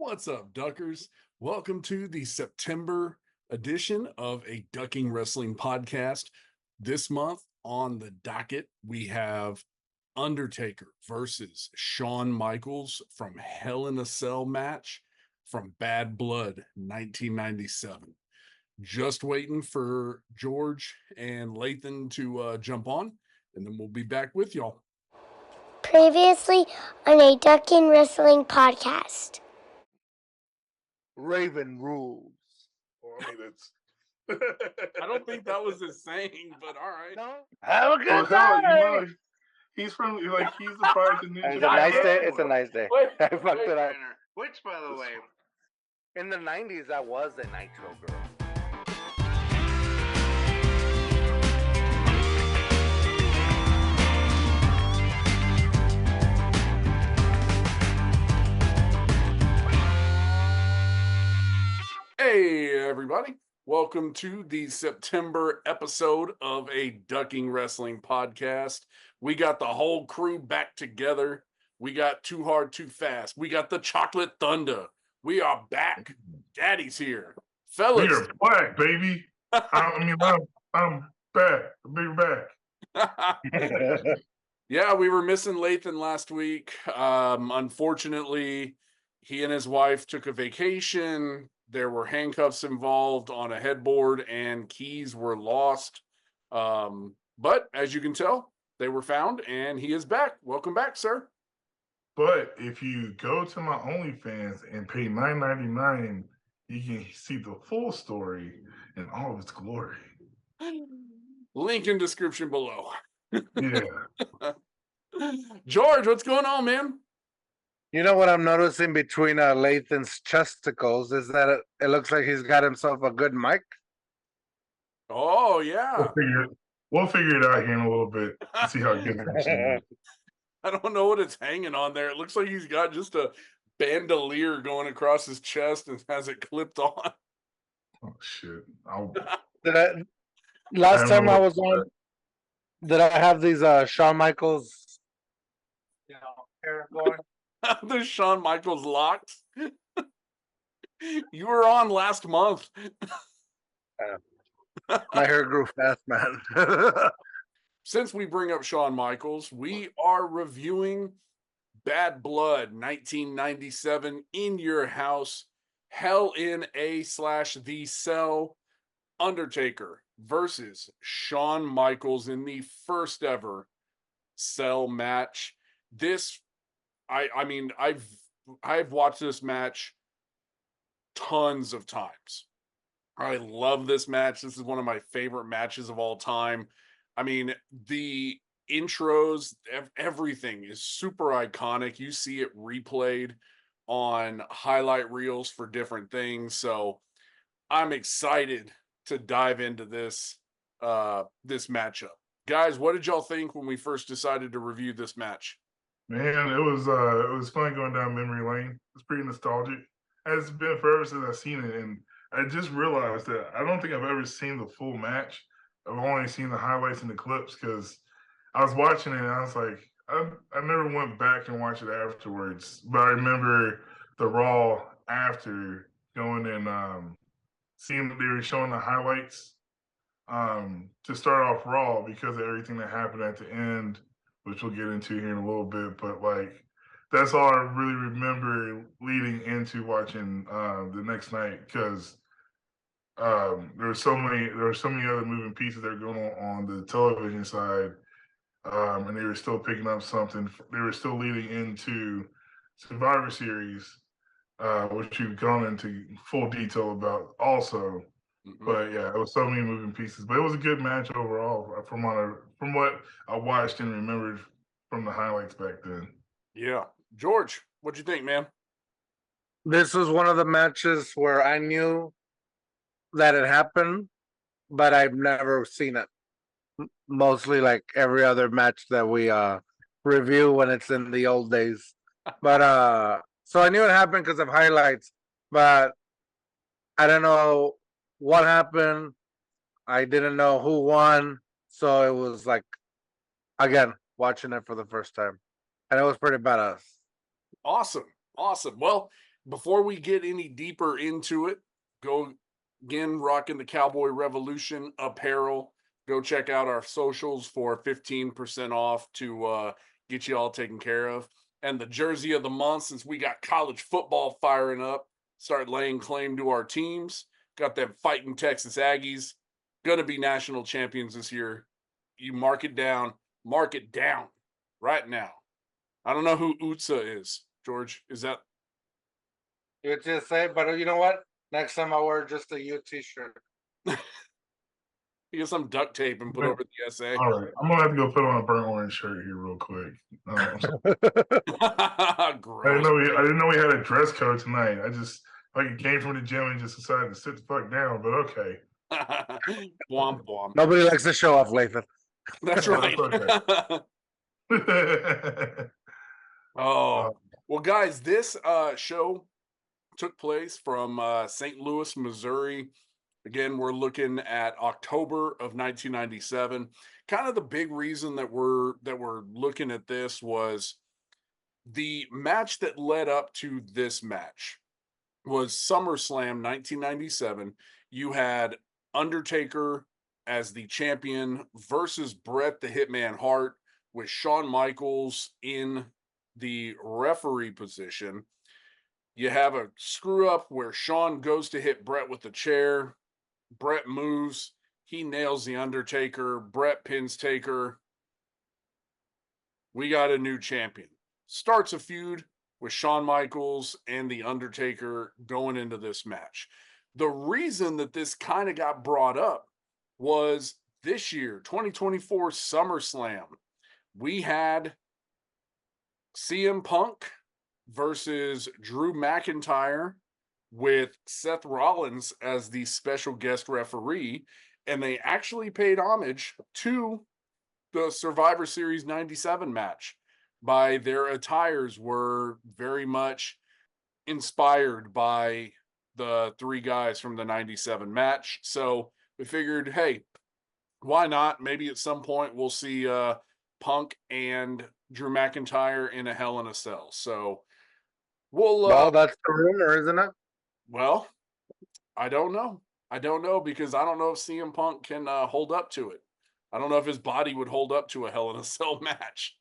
What's up, Duckers? Welcome to the September edition of a Ducking Wrestling podcast. This month on the docket, we have Undertaker versus Shawn Michaels from Hell in a Cell match from Bad Blood 1997. Just waiting for George and Lathan to jump on, and then we'll be back with y'all. Previously on a Ducking Wrestling podcast. Raven rules. Well, I mean, it's. I don't think that was his saying, but all right. No, have a Oh, good hell, time. he's from he's the Pride to Ninja. It's a nice day. It's a nice day. Wait, I fucked it up. Which, by the way, In the 90s, that was a Nitro girl. Hey, everybody. Welcome to the September episode of a Ducking Wrestling podcast. We got the whole crew back together. We got Too Hard, Too Fast. We got the Chocolate Thunder. We are back. Daddy's here. Fellas. We are black, baby. I'm back. Big back. Yeah, we were missing Lathan last week. Unfortunately, he and his wife took a vacation. There were handcuffs involved on a headboard and keys were lost. But as you can tell, they were found and he is back. Welcome back, sir. But if you go to my OnlyFans and pay $9.99, you can see the full story in all of its glory. Link in description below. Yeah. George, what's going on, man? You know what I'm noticing between Lathan's chesticles is that it looks like he's got himself a good mic. Oh, yeah. We'll figure it out here in a little bit. See how it gets. I don't know what it's hanging on there. It looks like he's got just a bandolier going across his chest and has it clipped on. Oh shit! Last time I was on, did I have these Shawn Michaels, hair going? The Shawn Michaels locks. You were on last month. My hair grew fast, man. Since we bring up Shawn Michaels, we are reviewing Bad Blood 1997 in your house. Hell in a/the Cell. Undertaker versus Shawn Michaels in the first ever Cell match. This, I mean, I've watched this match tons of times. I love this match. This is one of my favorite matches of all time. I mean, the intros, everything is super iconic. You see it replayed on highlight reels for different things. So I'm excited to dive into this matchup. Guys, what did y'all think when we first decided to review this match? Man, it was fun going down memory lane. It's pretty nostalgic. It's been forever since I've seen it, and I just realized that I don't think I've ever seen the full match. I've only seen the highlights and the clips because I was watching it and I was like, I never went back and watched it afterwards. But I remember the Raw after going and seeing that they were showing the highlights to start off Raw because of everything that happened at the end, which we'll get into here in a little bit. But like, that's all I really remember leading into watching the next night because there were so many other moving pieces that were going on the television side, and they were still picking up something. They were still leading into Survivor Series, which you've gone into full detail about also. Mm-hmm. But yeah, it was so many moving pieces. But it was a good match overall from what I watched and remembered from the highlights back then. Yeah. George, what'd you think, man? This was one of the matches where I knew that it happened, but I've never seen it. Mostly like every other match that we review when it's in the old days. But so I knew it happened because of highlights, but I don't know what happened. I didn't know who won. So it was like, again, watching it for the first time. And it was pretty badass. Awesome. Well, before we get any deeper into it, go again rocking the Cowboy Revolution apparel. Go check out our socials for 15% off to get you all taken care of. And the jersey of the month, since we got college football firing up, start laying claim to our teams. Got them fighting Texas Aggies. Gonna be national champions this year. You mark it down right now. I don't know who Utsa is, George. Is that You just say, but you know what? Next time I wear just a U t-shirt. you get some duct tape and put over the SA? All right, I'm gonna have to go put on a burnt orange shirt here real quick. I didn't know we had a dress code tonight. I just came from the gym and just decided to sit the fuck down. But okay. Womp womp. Nobody likes to show off, Lathan. That's right. Oh, well, guys, this show took place from St. Louis, Missouri. Again, we're looking at October of 1997. Kind of the big reason that we're looking at this was the match that led up to this match was SummerSlam 1997. You had Undertaker as the champion versus Bret the Hitman Hart, with Shawn Michaels in the referee position. You have a screw up where Shawn goes to hit Bret with the chair. Bret moves. He nails the Undertaker. Bret pins Taker. We got a new champion. Starts a feud with Shawn Michaels and the Undertaker going into this match. The reason that this kind of got brought up was this year, 2024 SummerSlam. We had CM Punk versus Drew McIntyre with Seth Rollins as the special guest referee, and they actually paid homage to the Survivor Series 97 match. By their attires were very much inspired by the three guys from the 97 match. So we figured, hey, why not? Maybe at some point we'll see Punk and Drew McIntyre in a Hell in a Cell. So well, that's the rumor, isn't it? Well, I don't know. Because I don't know if CM Punk can hold up to it. I don't know if his body would hold up to a Hell in a Cell match.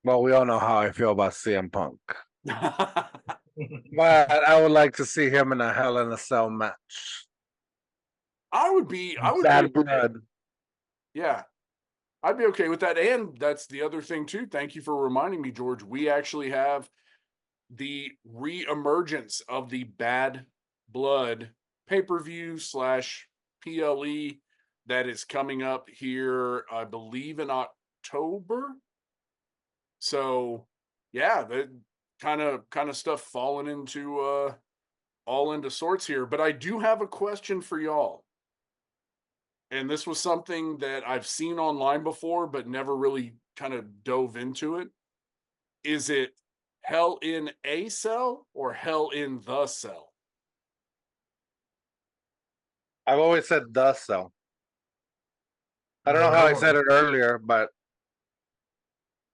Well, we all know how I feel about CM Punk. But I would like to see him in a Hell in a Cell match. I would be Bad blood. Yeah. I'd be okay with that. And that's the other thing too. Thank you for reminding me, George. We actually have the re-emergence of the Bad Blood pay-per-view / PLE that is coming up here, I believe, in October. So yeah, that kind of stuff falling into all into sorts here. But I do have a question for y'all. And this was something that I've seen online before, but never really kind of dove into it. Is it Hell in a Cell or Hell in the Cell? I've always said the Cell. I don't know how I said it earlier, but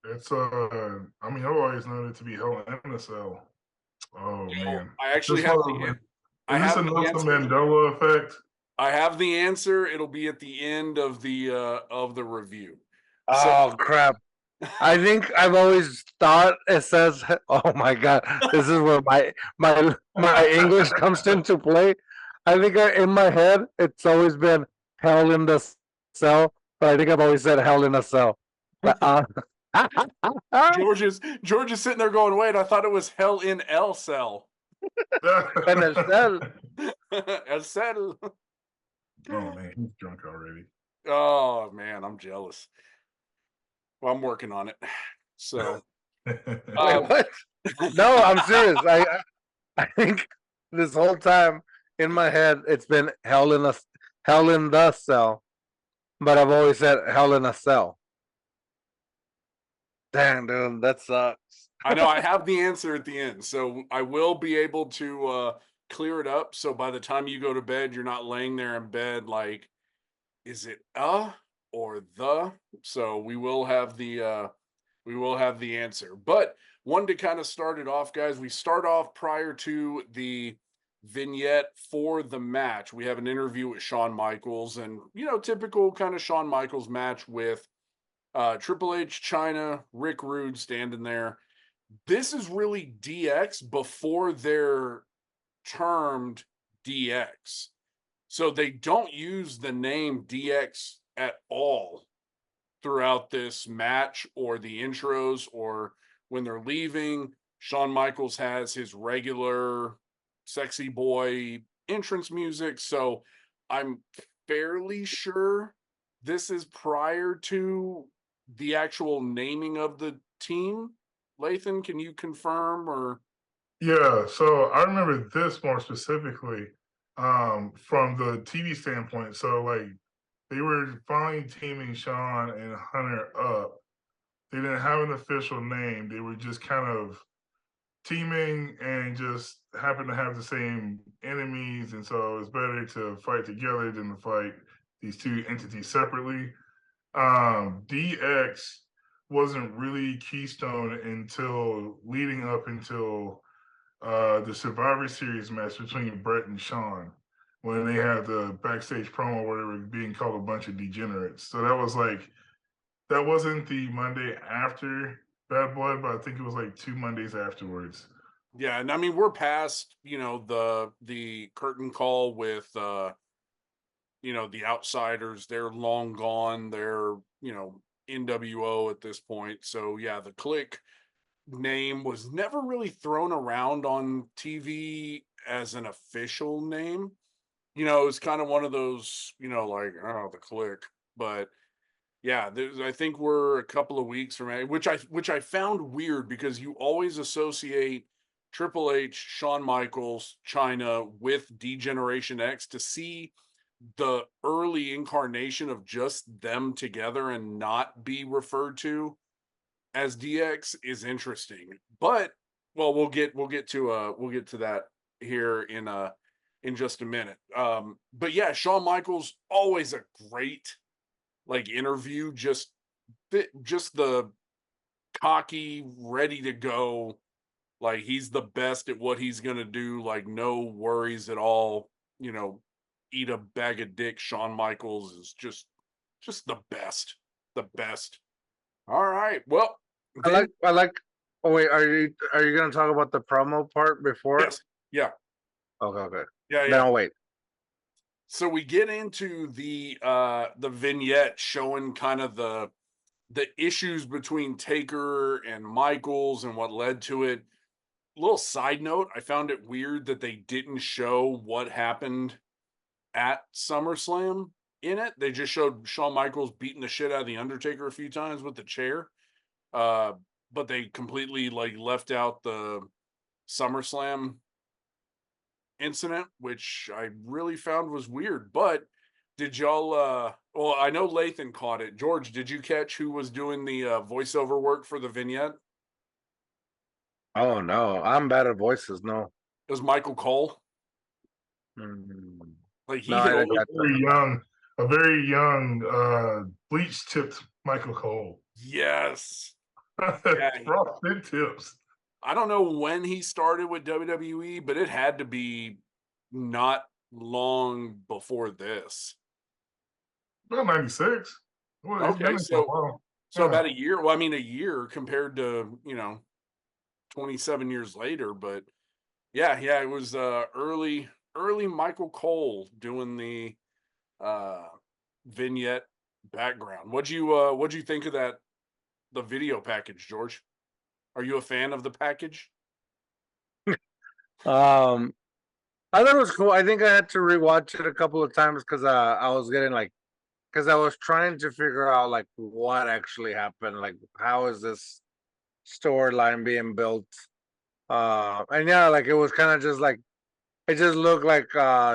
it's I mean, I've always known it to be Hell in a Cell. Oh man, I actually have the. Is this a Nelson Mandela effect? I have the answer. It'll be at the end of the review. Oh crap! I think I've always thought it says. Oh my god! This is where my English comes into play. I think in my head it's always been Hell in the Cell, but I think I've always said Hell in a Cell. But, George is sitting there going, "Wait, I thought it was Hell in El Cell." En el Cell. El Cell. Oh man, he's drunk already. Oh man, I'm jealous. Well, I'm working on it. So, wait, what? No, I'm serious. I think this whole time in my head it's been Hell in the Cell, but I've always said Hell in a Cell. Damn, dude, that sucks. I know I have the answer at the end, so I will be able to clear it up. So by the time you go to bed, you're not laying there in bed like, is it or the? So we will have the answer. But one to kind of start it off, guys. We start off prior to the vignette for the match. We have an interview with Shawn Michaels, and typical kind of Shawn Michaels match with Triple H, China, Rick Rude standing there. This is really DX before they're termed DX. So they don't use the name DX at all throughout this match or the intros or when they're leaving. Shawn Michaels has his regular sexy boy entrance music. So I'm fairly sure this is prior to the actual naming of the team. Lathan, can you confirm or? Yeah, so I remember this more specifically from the TV standpoint. So like they were finally teaming Shawn and Hunter up. They didn't have an official name. They were just kind of teaming and just happened to have the same enemies, and so it's better to fight together than to fight these two entities separately. DX wasn't really Keystone until leading up until the Survivor Series match between Bret and Shawn when they had the backstage promo where they were being called a bunch of degenerates. So that wasn't the Monday after Bad Blood, but I think it was like 2 Mondays afterwards. Yeah, and I mean we're past, the curtain call with the outsiders. They're long gone. They're, NWO at this point. So yeah, the Click name was never really thrown around on TV as an official name. It was kind of one of those, like, oh, the Click. But yeah, I think we're a couple of weeks from it, which I found weird because you always associate Triple H, Shawn Michaels, China with D-Generation X. To see the early incarnation of just them together and not be referred to as DX is interesting. But well, we'll get to that here in just a minute. But yeah, Shawn Michaels always a great interview, just the cocky, ready to go, like he's the best at what he's gonna do, like no worries at all. Eat a bag of dick. Shawn Michaels is just the best, the best. All right, well then, I like. Oh wait, are you gonna talk about the promo part before? yes, yeah, Okay. yeah, Then yeah. I'll wait. So we get into the vignette showing kind of the issues between Taker and Michaels and what led to it. Little side note, I found it weird that they didn't show what happened at SummerSlam in it. They just showed Shawn Michaels beating the shit out of the Undertaker a few times with the chair. But they completely left out the SummerSlam incident, which I really found was weird. But did y'all well, I know Lathan caught it. George, did you catch who was doing the voiceover work for the vignette? Oh no, I'm bad at voices. No. It was Michael Cole. Mm. Like No, he I had didn't only catch that. A very young, bleach tipped Michael Cole. yes. Yeah, Frosted tips. I don't know when he started with WWE, but it had to be not long before this. About 96. Well, he's been Okay, there for a while. so Yeah. about a year. Well, I mean a year compared to, 27 years later, but yeah, it was early Michael Cole doing the uh vignette background. What'd you think of the video package, George? Are you a fan of the package? Um, I thought it was cool. I think I had to rewatch it a couple of times because I was getting because I was trying to figure out what actually happened. Like, how is this storyline being built? And yeah, it was kind of just it just looked like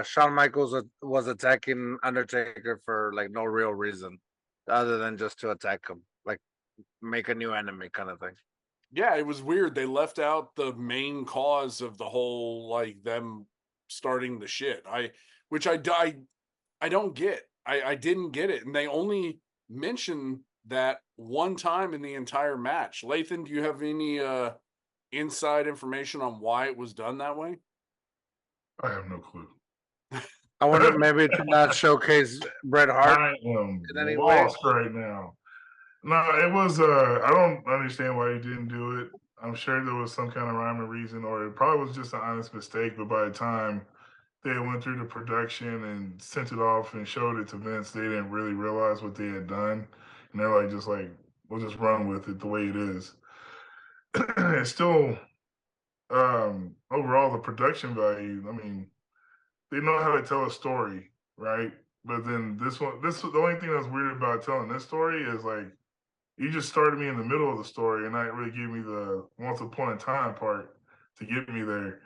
Shawn Michaels was attacking Undertaker for no real reason other than just to attack him, make a new enemy kind of thing. Yeah, it was weird. They left out the main cause of the whole them starting the shit. Which I don't get. I didn't get it, and they only mentioned that one time in the entire match. Lathan, do you have any inside information on why it was done that way? I have no clue. I wonder maybe to not showcase Bret Hart I am in any way. lost right now. No, it was. I don't understand why he didn't do it. I'm sure there was some kind of rhyme or reason, or it probably was just an honest mistake. But by the time they went through the production and sent it off and showed it to Vince, they didn't really realize what they had done, and they're like, we'll just run with it the way it is. It's still overall the production value. I mean, they know how to tell a story, right? But then the only thing that's weird about telling this story is like you just started me in the middle of the story and not really gave me the once upon a time part to get me there.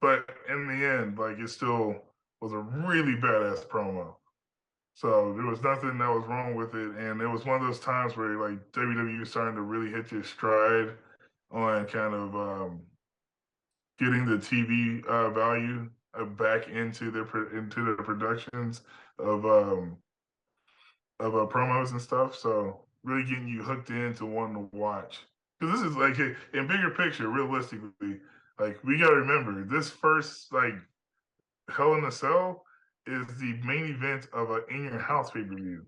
But in the end, like it still was a really badass promo. So there was nothing that was wrong with it, and it was one of those times where like WWE was starting to really hit their stride on kind of getting the TV value back into their productions of promos and stuff. So really getting you hooked into wanting to watch. Because this is like in bigger picture, realistically, like we gotta remember this first like Hell in a Cell is the main event of an in your house pay per view.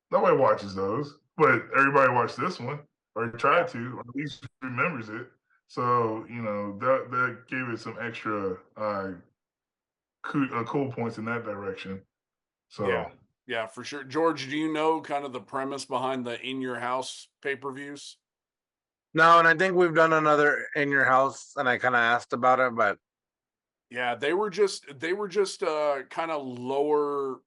Nobody watches those, but everybody watched this one or tried to, or at least remembers it. So that gave it some extra cool points in that direction. So Yeah, for sure. George, do you know kind of the premise behind the in your house pay-per-views? No, and I think we've done another in your house, and I kind of asked about it, but Yeah, they were just kind of lower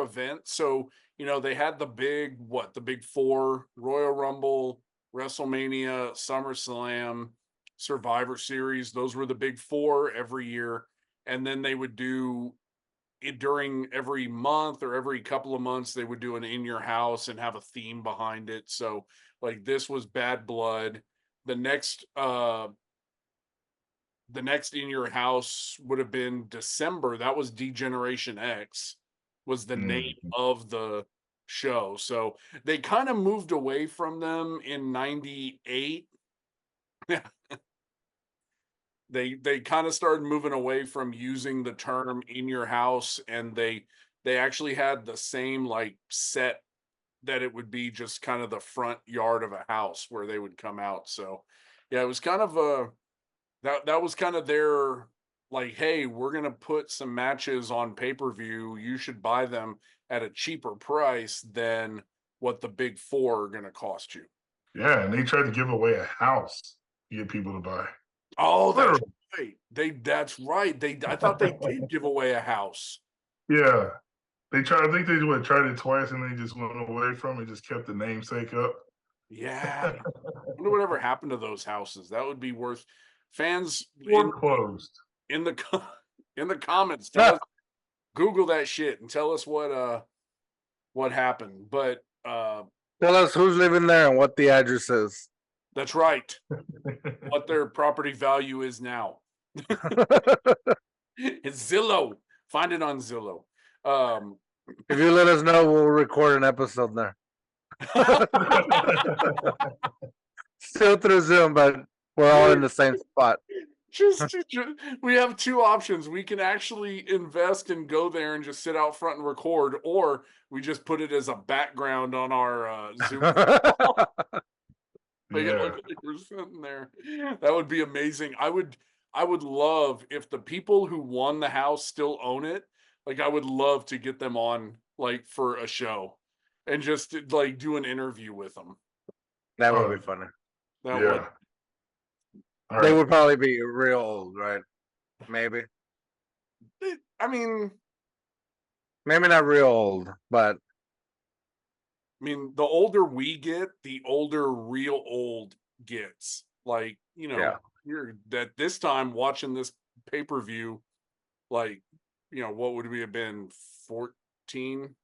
event. So, they had the big four: Royal Rumble, WrestleMania, SummerSlam, Survivor Series. Those were the big four every year. And then they would do it during every month or every couple of months, they would do an in your house and have a theme behind it. So like this was Bad Blood. The next in your house would have been December. That was Degeneration X was the name of the show. So they kind of moved away from them in 98. They kind of started moving away from using the term in your house, and they actually had the same like set that it would be just kind of the front yard of a house where they would come out. So yeah, it was kind of that was kind of their like, hey, we're gonna put some matches on pay-per-view. You should buy them at a cheaper price than what the big four are gonna cost you. yeah, and they tried to give away a house to get people to buy. Oh, that's right. That's right. I thought they did give away a house. Yeah, they tried. I think they tried it twice, and they just went away from it. Just kept the namesake up. Yeah. I wonder whatever happened to those houses. That would be worth fans Or closed. in the in the comments. Tell us, Google that shit and tell us what happened. But tell us who's living there and what the address is. that's right. What their property value is now. It's Zillow. Find it on Zillow. If you let us know, we'll record an episode there. Still through Zoom, but we're all in the same spot. Just we have two options. We can actually invest and go there and just sit out front and record, or we just put it as a background on our Zoom. Make it look like we're sitting there. That would be amazing. I would love if the people who won the house still own it. Like I would love to get them on like for a show and just like do an interview with them. That would be funny. That would. They would probably be real old, right? Maybe. I mean, maybe not real old, but I mean, the older we get, the older real old gets. Like, you're at this time watching this pay-per-view, like, what would we have been? 14?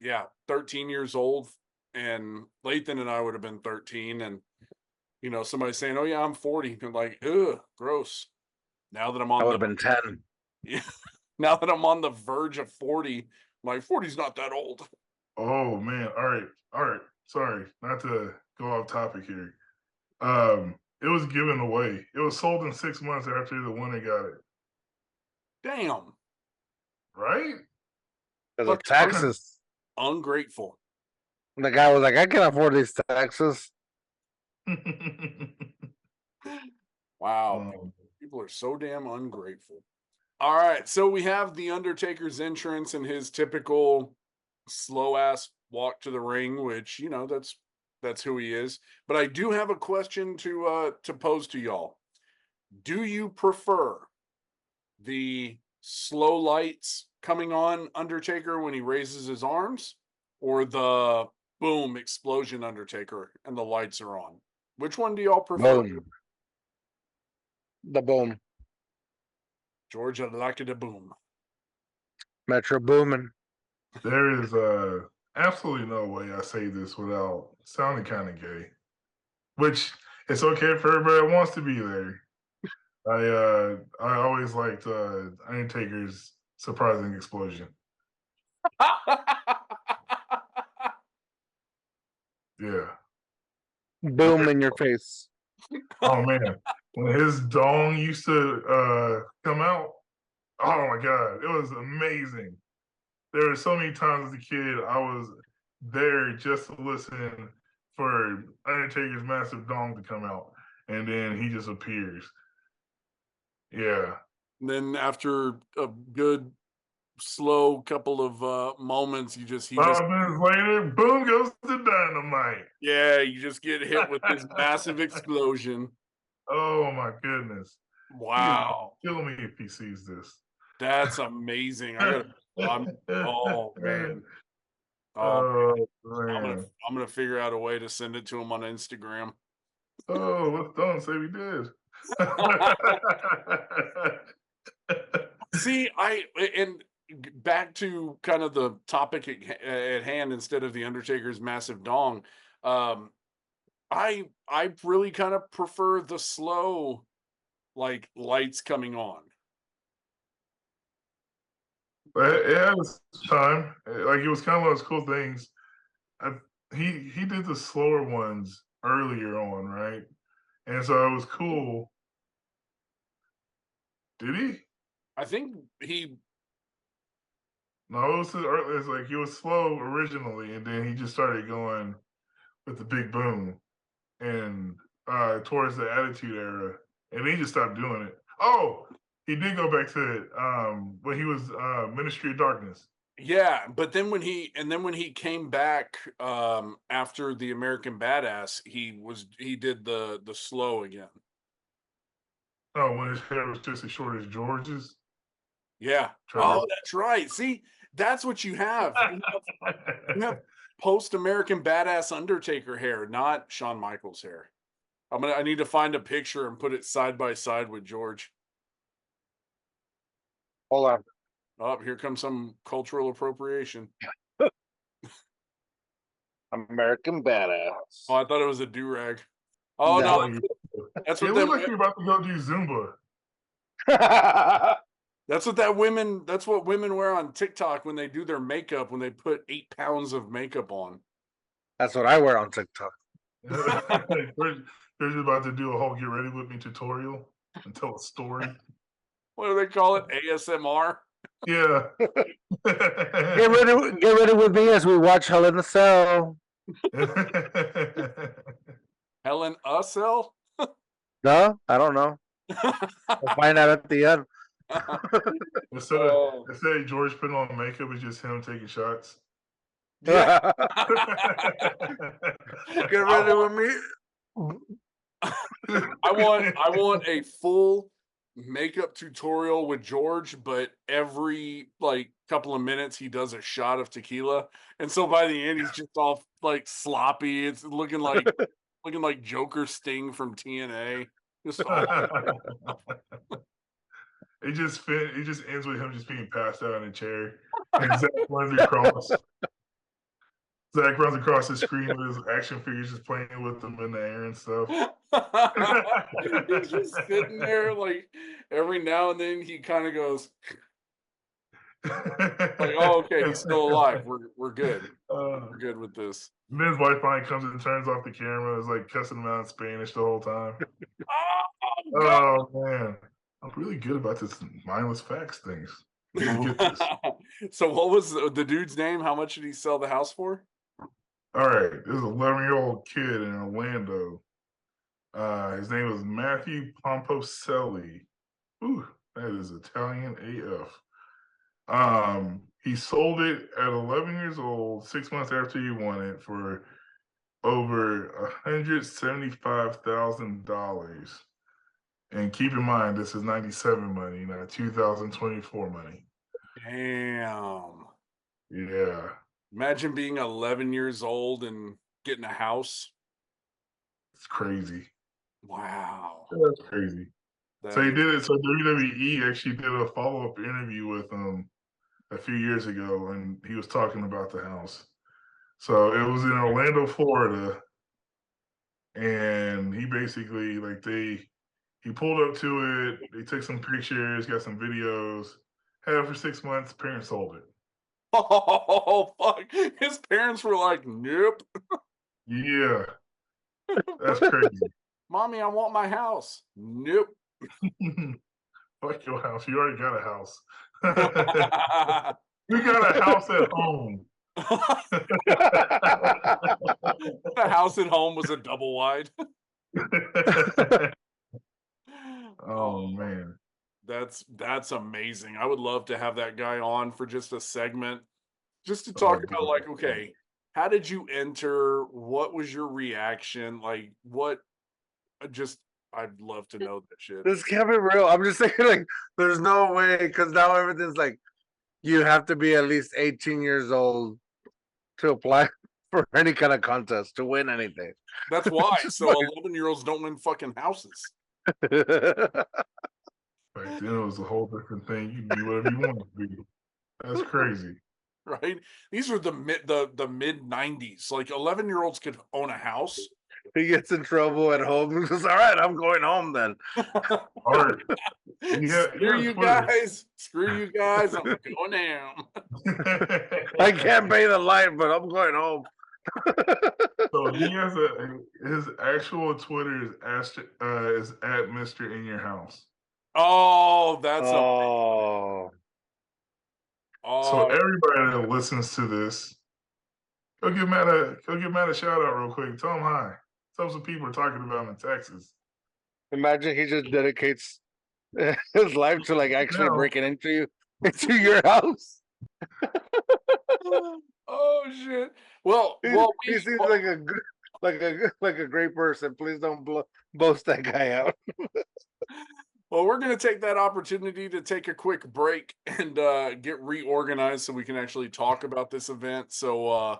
Yeah, 13 years old. And Lathan and I would have been 13. And, somebody saying, oh, yeah, I'm 40. And like, ugh, gross. Now that I'm on I would have been 10. Yeah. Now that I'm on the verge of 40, my 40's not that old. Oh man! All right. Sorry, not to go off topic here. It was given away. It was sold in 6 months after the winner got it. Damn. Right? Because of taxes. Ungrateful. And the guy was like, I can afford these taxes. Wow. People are so damn ungrateful. All right. So we have the Undertaker's entrance and his typical slow ass walk to the ring, which, you know, that's who he is. But I do have a question to pose to y'all. Do you prefer the slow lights coming on Undertaker when he raises his arms, or the boom explosion Undertaker and the lights are on? Which one do y'all prefer? Boom. The boom. George, I like it a boom. Metro booming. There is absolutely no way I say this without sounding kind of gay, which it's okay for everybody that wants to be there. I always liked Undertaker's surprising explosion. Yeah. Boom in your face. Oh man, when his dong used to come out, oh my god, it was amazing. There were so many times as a kid I was there just to listen for Undertaker's massive dong to come out, and then he just appears. Yeah. And then after a good slow couple of moments, he just 5 minutes later, boom goes the dynamite. yeah, you just get hit with this massive explosion. Oh my goodness. Wow. He's gonna kill me if he sees this. That's amazing. Oh man. Oh I'm man. gonna figure out a way to send it to him on Instagram. Oh, don't say we did. See, and back to kind of the topic at hand instead of the Undertaker's massive dong. I really kind of prefer the slow, like, lights coming on. But it had its time. Like it was kind of one of those cool things. I, he did the slower ones earlier on, right? And so it was cool. Did he? I think he No, it's like he was slow originally, and then he just started going with the big boom and towards the Attitude Era, and he just stopped doing it. Oh, he did go back to it when he was Ministry of Darkness. yeah, but then when he came back after the American Badass, he did the slow again. Oh, when his hair was just as short as George's. Yeah. Oh, that's right. See, that's what you have. You have post-American Badass Undertaker hair, not Shawn Michaels hair. I need to find a picture and put it side by side with George. Hold on. Oh, here comes some cultural appropriation. American Badass. Oh, I thought it was a do-rag. Oh No. no, that's It what looked like you're about to go do Zumba. that's what women wear on TikTok when they do their makeup, when they put 8 pounds of makeup on. That's what I wear on TikTok. They're just about to do a whole get ready with me tutorial and tell a story. What do they call it? ASMR? Yeah. Get ready with me as we watch Hell in a Cell. Hell in a Cell? No, I don't know. We'll find out at the end. Instead of George putting on makeup, it's just him taking shots. Yeah. Get ready with me. I want a full makeup tutorial with George, but every like couple of minutes he does a shot of tequila, and so by the end he's just all like sloppy. It's looking like Joker Sting from TNA. Just It just ends with him just being passed out in a chair, and Zach runs across the screen with his action figures just playing with them in the air and stuff. he's just sitting there, like every now and then he kind of goes. Like, oh, okay, he's still alive. We're good. We're good with this. Then his wife finally comes and turns off the camera. Is like cussing him out in Spanish the whole time. Oh, God. Oh man, I'm really good about this mindless facts things. You get this. So what was the dude's name? How much did he sell the house for? All right, this is an 11-year-old kid in Orlando. His name was Matthew Pomposelli. Ooh, that is Italian AF. He sold it at 11 years old, 6 months after he won it, for over $175,000. And keep in mind, this is 97 money, not 2024 money. Damn. Yeah. Imagine being 11 years old and getting a house. It's crazy. Wow. That's crazy. That So he is- did it. So WWE actually did a follow-up interview with him a few years ago, and he was talking about the house. So it was in Orlando, Florida, and he basically he pulled up to it. They took some pictures, got some videos. Had it for 6 months. Parents sold it. Oh, fuck. His parents were like, nope. Yeah, that's crazy. Mommy, I want my house. Nope. Fuck your house. You already got a house. You got a house at home. The house at home was a double wide. Oh man. That's amazing. I would love to have that guy on for just a segment, just to talk about, like, okay, how did you enter? What was your reaction? Like, what? I'd love to know that shit. This can't be real. I'm just saying, like, there's no way, because now everything's like, you have to be at least 18 years old to apply for any kind of contest to win anything. That's why. Just So like- 11-year-olds don't win fucking houses. Back then it was a whole different thing. You can be whatever you want to be. That's crazy. Right? These are the mid 90s. Like 11-year-olds could own a house. He gets in trouble at home. He's just, all right, I'm going home then. Art. Screw you guys. Screw you guys. I'm going down. I can't pay the light, but I'm going home. So he has his actual Twitter is at Mr. In Your House. Oh, that's Oh. So oh, everybody that listens to this, go give Matt a shout out real quick. Tell him hi. Tell him some people are talking about him in Texas. Imagine he just dedicates his life to like actually No. breaking into your house. oh shit. Well, He seems like a good, like a great person. Please don't boast that guy out. Well, we're going to take that opportunity to take a quick break and get reorganized so we can actually talk about this event. So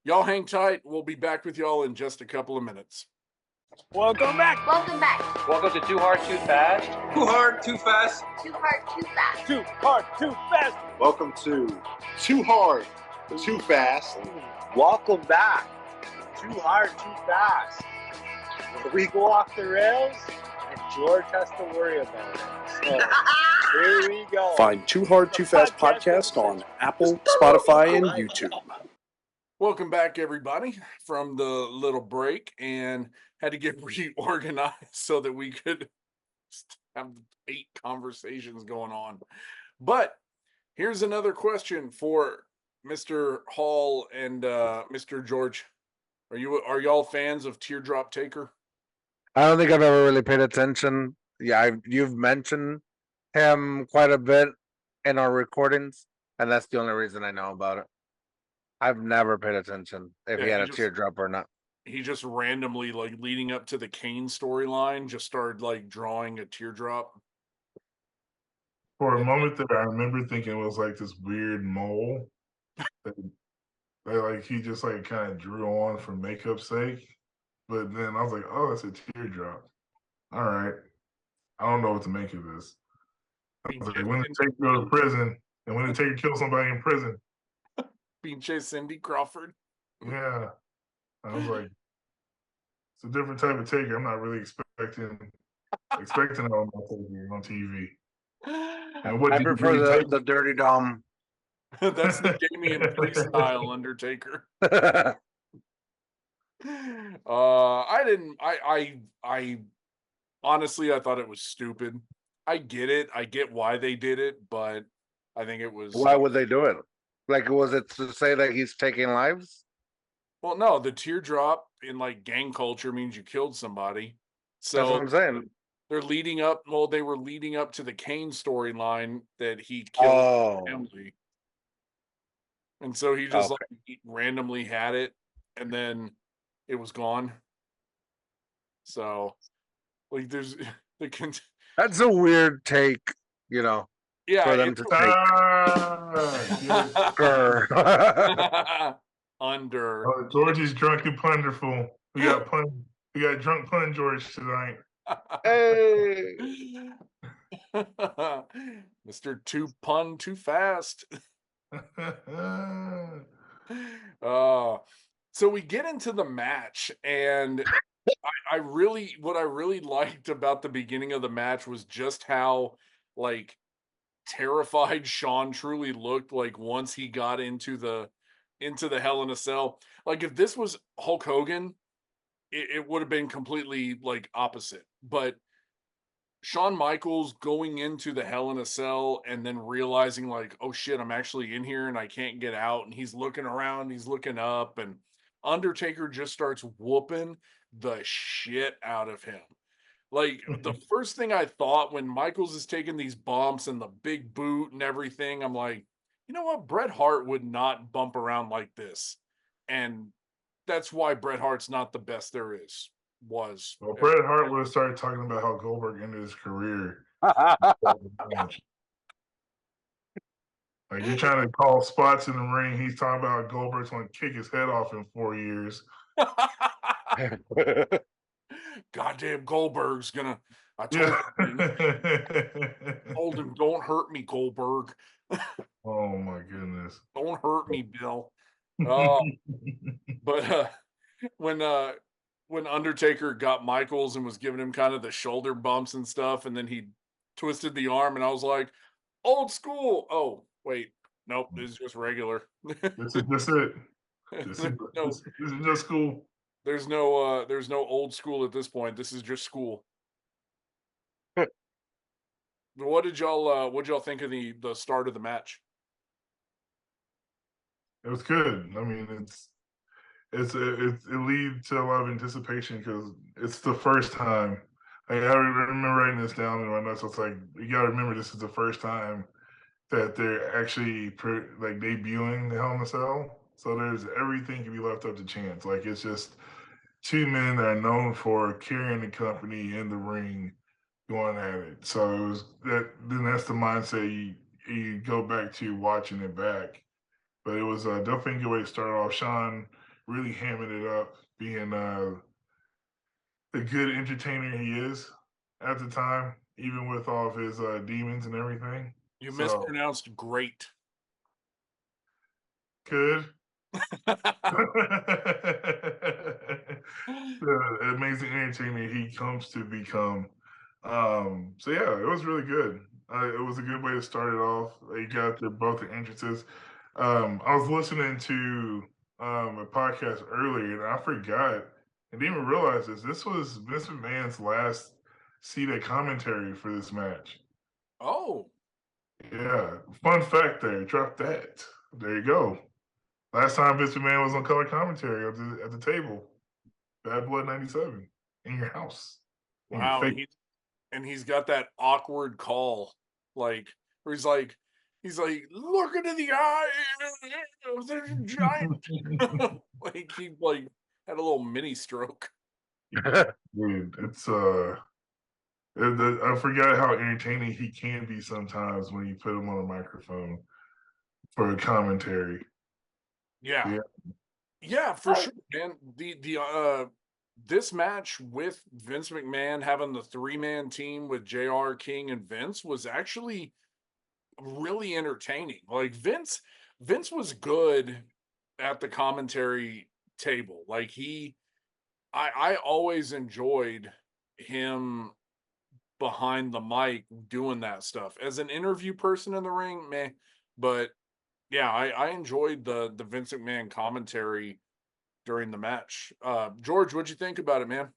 y'all hang tight. We'll be back with y'all in just a couple of minutes. Welcome back. Welcome back. Welcome to Too Hard, Too Fast. Too hard, too fast. Too hard, too fast. Too Hard, Too Fast. Welcome to Too Hard, Too Fast. Welcome back. Too Hard, Too Fast. Where we go off the rails and George has to worry about it. So here we go. Find Too Hard, Too Fast podcast on Apple, Spotify, and YouTube. Welcome back, everybody, from the little break, and had to get reorganized so that we could have 8 conversations going on. But here's another question for Mr. Hall and Mr. George. Are y'all fans of Teardrop Taker? I don't think I've ever really paid attention. Yeah, you've mentioned him quite a bit in our recordings, and that's the only reason I know about it. I've never paid attention if he Yeah, had he a just- teardrop or not. He just randomly, like, leading up to the Kane storyline, just started like drawing a teardrop. For a moment there, I remember thinking it was like this weird mole that like he just like kind of drew on for makeup's sake. But then I was like, oh, that's a teardrop. All right. I don't know what to make of this. I was like, when did Taker go to prison and when did Taker kill somebody in prison? Pinche Cindy Crawford. Yeah. I was like, it's a different type of Taker. I'm not really expecting it on my Taker on TV. And what I do you prefer really take? the Dirty Dom That's the Damian Priest style Undertaker. I didn't. I honestly, I thought it was stupid. I get it. I get why they did it, but I think it was. Why would they do it? Like, was it to say that he's taking lives? Well, no, the teardrop in like gang culture means you killed somebody. That's what So I'm saying. they're leading up. Well, they were leading up to the Kane storyline that he killed Oh, his family, and so he just okay. like he randomly had it, and then it was gone. So like, there's the That's a weird take, you know, yeah, for them it's to take. Yes. Grr. under. Oh, George is drunk and plunderful. We got drunk pun George tonight. Hey. Mr. Too Pun Too Fast. Uh, so we get into the match, and what I really liked about the beginning of the match was just how like terrified Shawn truly looked like once he got into the Hell in a Cell. Like if this was Hulk Hogan, it would have been completely like opposite. But Shawn Michaels going into the Hell in a Cell and then realizing like, oh shit, I'm actually in here and I can't get out. And he's looking around, he's looking up, and Undertaker just starts whooping the shit out of him. Like the first thing I thought when Michaels is taking these bumps and the big boot and everything, I'm like, you know what? Bret Hart would not bump around like this. And that's why Bret Hart's not the best there is. Was. Well, Bret Hart would have started talking about how Goldberg ended his career. Like you're trying to call spots in the ring. He's talking about Goldberg's going to kick his head off in 4 years. Goddamn Goldberg's gonna. I told him, don't hurt me, Goldberg. Oh my goodness. Don't hurt me, Bill. Oh, but when Undertaker got Michaels and was giving him kind of the shoulder bumps and stuff, and then he twisted the arm, and I was like, old school. Oh, wait, nope, this is just regular. This is just it. This is just cool. There's no old school at this point. This is just school. What did y'all think of the start of the match? It was good. I mean, it leads to a lot of anticipation because it's the first time. Like, I remember writing this down in my notes. It's like you got to remember this is the first time that they're actually like debuting the Hell in a Cell. So there's everything can be left up to chance. Like it's just two men that are known for carrying the company in the ring, going at it. So it was that. Then that's the mindset you go back to watching it back. But it was definitely a good way to start off. Shawn really hamming it up, being the good entertainer he is at the time, even with all of his demons and everything. You mispronounced great. Good. The amazing entertainer he comes to become. So yeah, it was really good. It was a good way to start it off. You got both the entrances. I was listening to a podcast earlier, and I forgot and didn't even realize this. This was Vince McMahon's last seated commentary for this match. Oh, yeah. Fun fact there. Drop that. There you go. Last time Vince McMahon was on color commentary at the table. Bad Blood 97 in your house. wow. He's got that awkward call, like where he's like, look into the eye. There's a giant. Like he like had a little mini stroke. Dude, it's I forgot how entertaining he can be sometimes when you put him on a microphone for a commentary. Yeah. Yeah, for sure, man. This match with Vince McMahon having the 3-man team with JR, King, and Vince was actually really entertaining. Like Vince was good at the commentary table. Like I always enjoyed him behind the mic doing that stuff. As an interview person in the ring, meh, but Yeah, I enjoyed the Vince McMahon commentary during the match. George, what'd you think about it, man?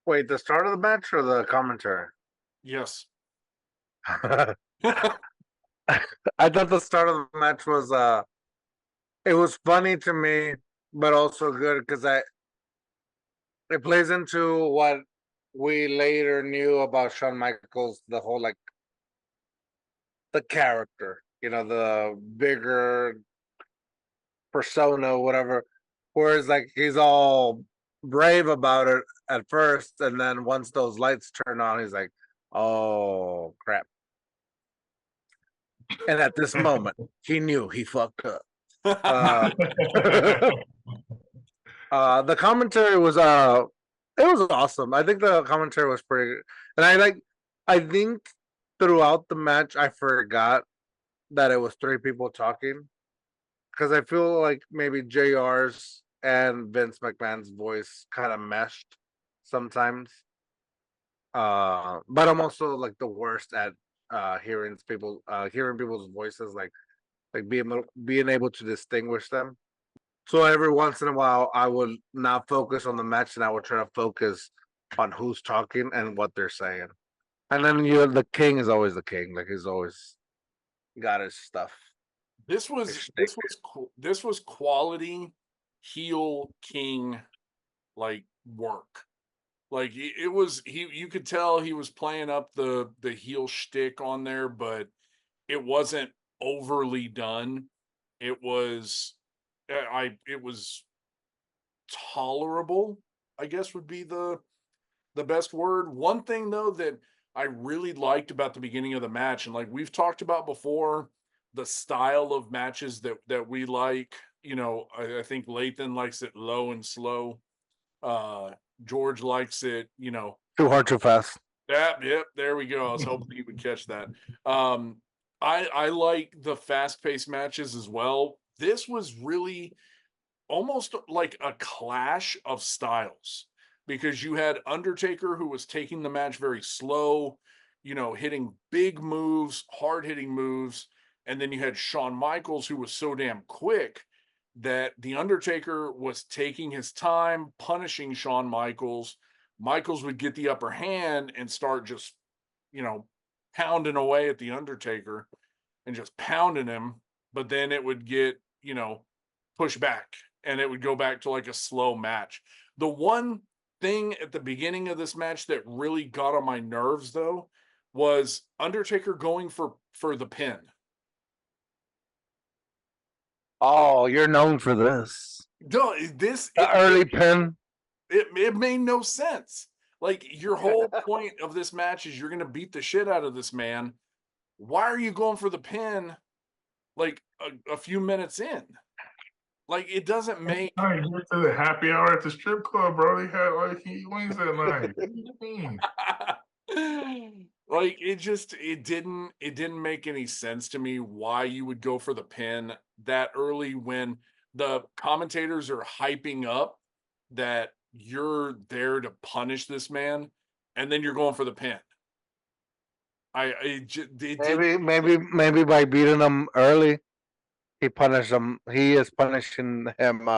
Wait, the start of the match or the commentary? Yes. I thought the start of the match was it was funny to me, but also good because it plays into what we later knew about Shawn Michaels, the whole like the character, the bigger persona, whatever. Whereas like he's all brave about it at first, and then once those lights turn on, he's like, "Oh crap!" And at this moment, he knew he fucked up. Uh, the commentary was it was awesome. I think the commentary was pretty good. And I think throughout the match I forgot that it was three people talking because I feel like maybe JR's and Vince McMahon's voice kind of meshed sometimes. But I'm also like the worst at hearing people's voices, like being able to distinguish them. So every once in a while, I would not focus on the match, and I would try to focus on who's talking and what they're saying. And then the king is always the king. Like he's always got his stuff. This was quality heel king like work. Like it was you could tell he was playing up the heel shtick on there, but it wasn't overly done. It was it was tolerable, I guess would be the best word. One thing though that I really liked about the beginning of the match, and like we've talked about before, the style of matches that we like. I think Lathan likes it low and slow. Uh, George likes it, Too hard, too fast. Yep, there we go. I was hoping you would catch that. Um, I like the fast paced matches as well. This was really almost like a clash of styles because you had Undertaker who was taking the match very slow, hitting big moves, hard hitting moves. And then you had Shawn Michaels who was so damn quick that the Undertaker was taking his time, punishing Shawn Michaels. Michaels would get the upper hand and start just, you know, pounding away at the Undertaker and just pounding him. But then it would get, pushed back and it would go back to like a slow match. The one thing at the beginning of this match that really got on my nerves though was Undertaker going for the pin. Oh, you're known for this. No, Early pin. It made no sense. Like your whole point of this match is you're going to beat the shit out of this man. Why are you going for the pin like a few minutes in? Like it doesn't make. I went to the happy hour at the strip club, bro. They had like heat wings that night. What do you mean? Like it didn't make any sense to me why you would go for the pin that early when the commentators are hyping up that you're there to punish this man and then you're going for the pin. Maybe by beating him early, he punished him. He is punishing him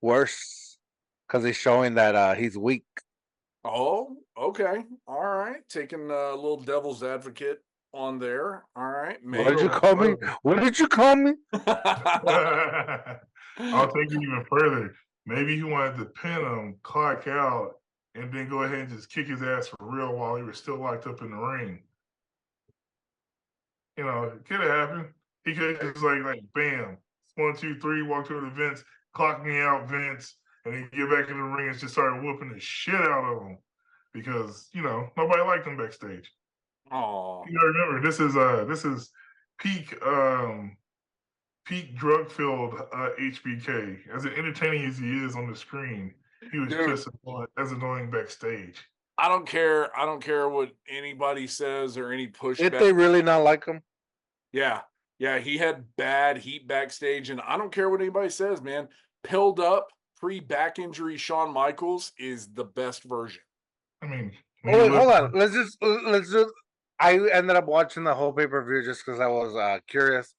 worse because he's showing that he's weak. Oh, okay. All right. Taking a little devil's advocate on there. All right. What did you call me? What did you call me? I'll take it even further. Maybe he wanted to pin him, clock out, and then go ahead and just kick his ass for real while he was still locked up in the ring. It could have happened. He could have just like bam, 1, 2, 3, walk over to Vince, clock me out, Vince, and then get back in the ring and just started whooping the shit out of him because nobody liked him backstage. Oh, You gotta remember this is peak peak drug filled HBK. As entertaining as he is on the screen, he was just as annoying backstage. I don't care what anybody says or any pushback. Did they really not like him? Yeah. He had bad heat backstage, and I don't care what anybody says, man. Pilled up pre-back injury Shawn Michaels is the best version. I mean, wait, hold on. Let's just. I ended up watching the whole pay-per-view just because I was curious.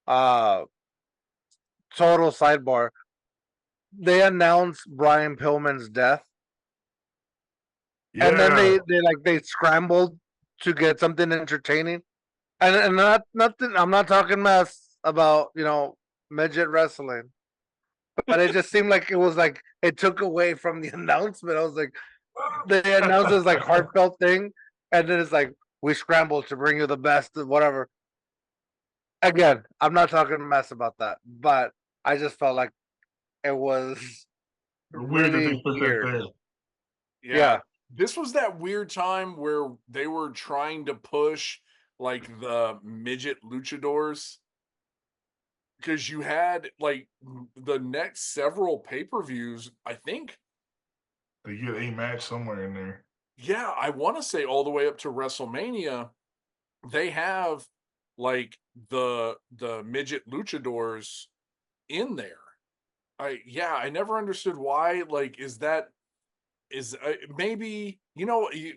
Uh, Total sidebar. They announced Brian Pillman's death, and then Yeah, they scrambled to get something entertaining, and not nothing. I'm not talking mess about midget wrestling, but it just seemed like it was like it took away from the announcement. I was like, they announced this like heartfelt thing, and then it's like we scrambled to bring you the best, whatever. Again, I'm not talking mess about that, but I just felt like it was weird that really they put that weird. there. Yeah. This was that weird time where they were trying to push like the midget luchadors, because you had like the next several pay-per-views, I think. They get a match somewhere in there. Yeah, I want to say all the way up to WrestleMania, they have like the midget luchadors in there. I never understood why. Like, is maybe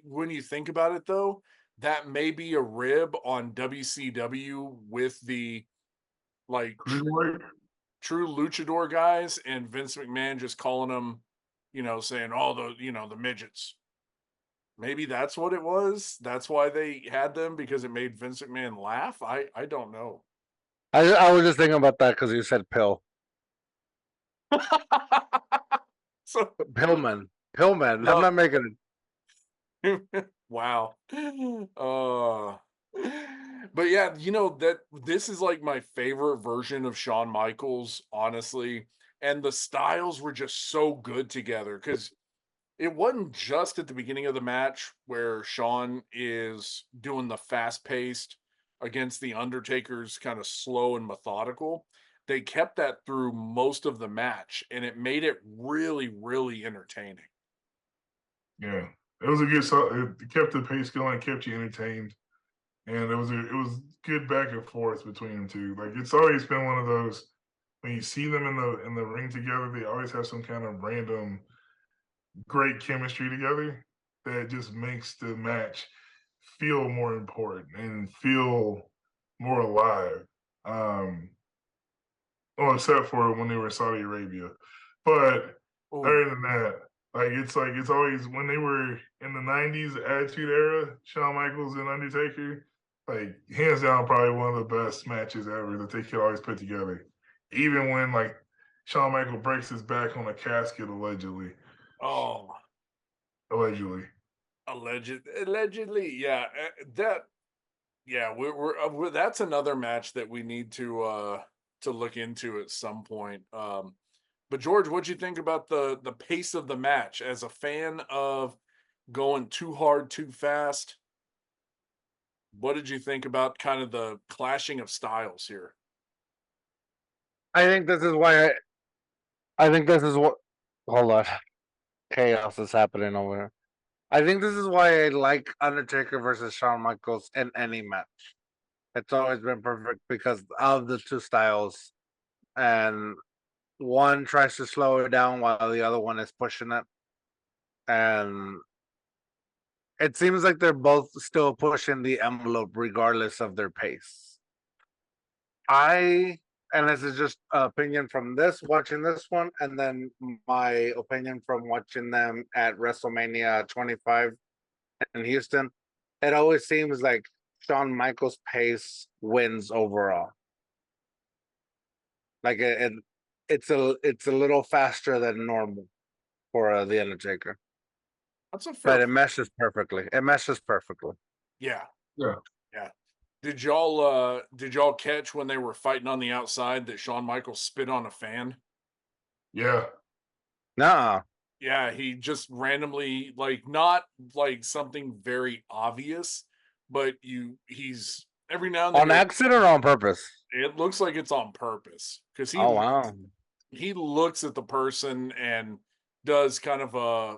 when you think about it though, that may be a rib on WCW with the like Cruiserweight? true luchador guys, and Vince McMahon just calling them, saying all the midgets. Maybe that's what it was. That's why they had them, because it made Vince McMahon laugh. I don't know. I was just thinking about that because you said pill. So Pillman. Pillman. I'm not making it. wow. But yeah, that this is like my favorite version of Shawn Michaels, honestly. And the styles were just so good together, because it wasn't just at the beginning of the match where Shawn is doing the fast paced against the Undertaker's kind of slow and methodical. They kept that through most of the match, and it made it really, really entertaining. Yeah. It was a good it kept the pace going, kept you entertained. And it was good back and forth between them two. Like, it's always been one of those, when you see them in the ring together, they always have some kind of random great chemistry together that just makes the match feel more important and feel more alive. Well, except for when they were in Saudi Arabia. But Oh, other than that, it's always when they were in the '90s Attitude Era, Shawn Michaels and Undertaker, like hands down, probably one of the best matches ever that they could always put together. Even when like Shawn Michaels breaks his back on a casket, allegedly. oh, Allegedly. allegedly, yeah. Yeah, we're that's another match that we need to look into at some point. But George, what'd you think about the pace of the match? As a fan of going too hard, too fast, what did you think about kind of the clashing of styles here? I think this is why I think this is what. Hold on. Chaos is happening over here. I think this is why I like Undertaker versus Shawn Michaels in any match. It's always been perfect because of the two styles, and one tries to slow it down while the other one is pushing it, and it seems like they're both still pushing the envelope regardless of their pace. And this is just opinion from watching this one, and then my opinion from watching them at WrestleMania 25 in Houston. It always seems like Shawn Michaels' pace wins overall. Like it's a little faster than normal for the Undertaker, That's a but fair. it meshes perfectly. It meshes perfectly. Yeah, Yeah. yeah. Did y'all catch when they were fighting on the outside that Shawn Michaels spit on a fan? Yeah. Nah, Yeah, he just randomly, like, not like something very obvious, but he's every now and then on accident or on purpose? it looks like it's on purpose, because Oh wow! he looks at the person and does kind of a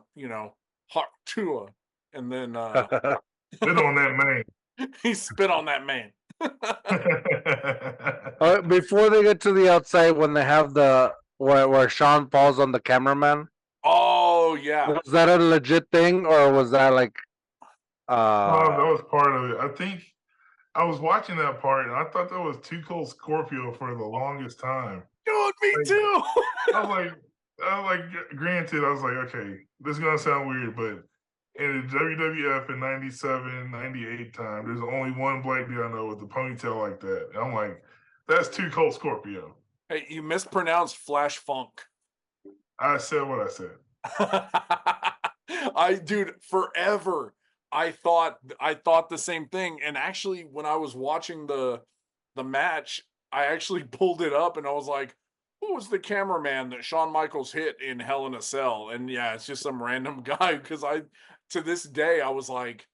hot tua, and then Bit on that man. he spit on that man. Before they get to the outside, when they have the where Sean falls on the cameraman, Oh yeah, was that a legit thing or was that like Oh, that was part of it. I think I was watching that part, and I thought that was Too Cold Scorpio for the longest time. Dude, me Like, too. Granted, I was like, okay, this is gonna sound weird, but in the WWF in 97, 98 time, there's only one black dude I know with a ponytail like that. And I'm like, that's Too Cold Scorpio. Hey, you mispronounced Flash Funk. I said what I said. Dude, forever I thought the same thing. And actually, when I was watching the match, I actually pulled it up and I was like, who was the cameraman that Shawn Michaels hit in Hell in a Cell? And yeah, it's just some random guy. Because to this day, I was like,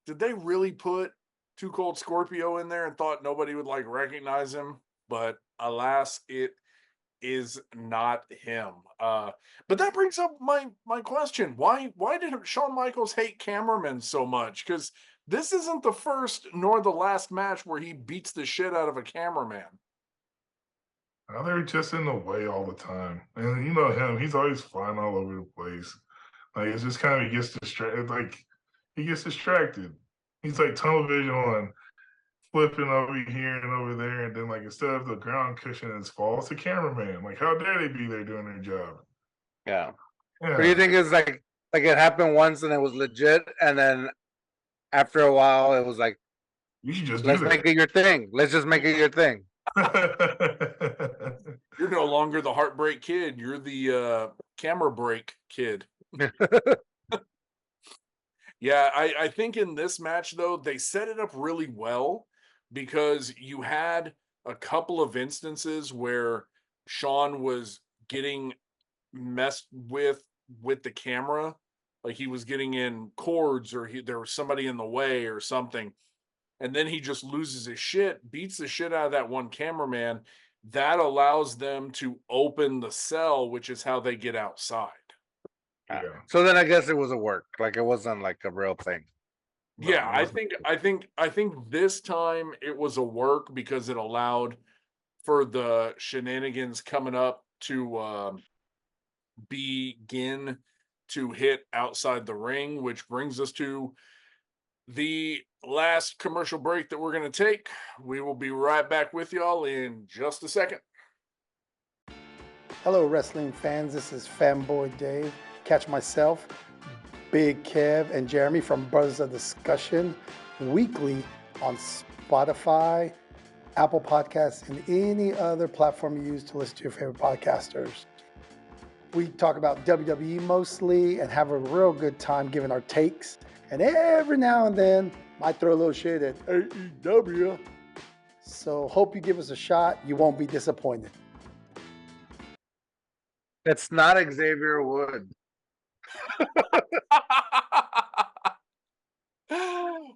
did they really put Too Cold Scorpio in there and thought nobody would like recognize him? But alas, it is not him. But that brings up my question. Why did Shawn Michaels hate cameramen so much? Because this isn't the first nor the last match where he beats the shit out of a cameraman. Now they're just in the way all the time. And you know him, he's always flying all over the place. Like it's just kind of he gets distracted. Like he gets distracted. He's like tunnel vision on flipping over here and over there, and then like instead of the ground cushion it's fall, it's the cameraman. Like how dare they be there doing their job? Yeah. Yeah. What do you think is like it happened once and it was legit, and then after a while it was like, You should just let's do make it your thing. Let's just make it your thing. that. You're no longer the Heartbreak Kid. You're the Camera Break Kid. Yeah, I think in this match, though, they set it up really well because you had a couple of instances where Shawn was getting messed with the camera. Like he was getting in cords or there was somebody in the way or something. And then he just loses his shit, beats the shit out of that one cameraman. That allows them to open the cell, which is how they get outside. Yeah. So then I guess it was a work. Like it wasn't like a real thing. No, Yeah, it wasn't. I think this time it was a work because it allowed for the shenanigans coming up to begin to hit outside the ring, which brings us to the last commercial break that we're going to take. We will be right back with y'all in just a second. Hello, wrestling fans. This is Fanboy Dave. Catch myself, Big Kev, and Jeremy from Brothers of Discussion weekly on Spotify, Apple Podcasts, and any other platform you use to listen to your favorite podcasters. We talk about WWE mostly and have a real good time giving our takes. And every now and then, might throw a little shade at AEW. So hope you give us a shot. You won't be disappointed. It's not Xavier Wood.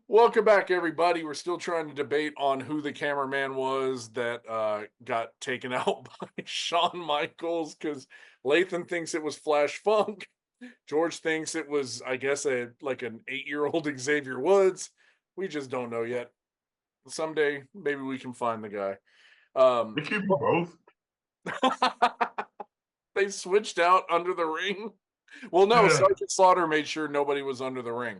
Welcome back, everybody. We're still trying to debate on who the cameraman was that got taken out by Shawn Michaels, because Lathan thinks it was Flash Funk. George thinks it was, I guess, an 8-year-old Xavier Woods. We just don't know yet. Someday, maybe we can find the guy. It could be both. They switched out under the ring. Well, no, Yeah. Sergeant Slaughter made sure nobody was under the ring.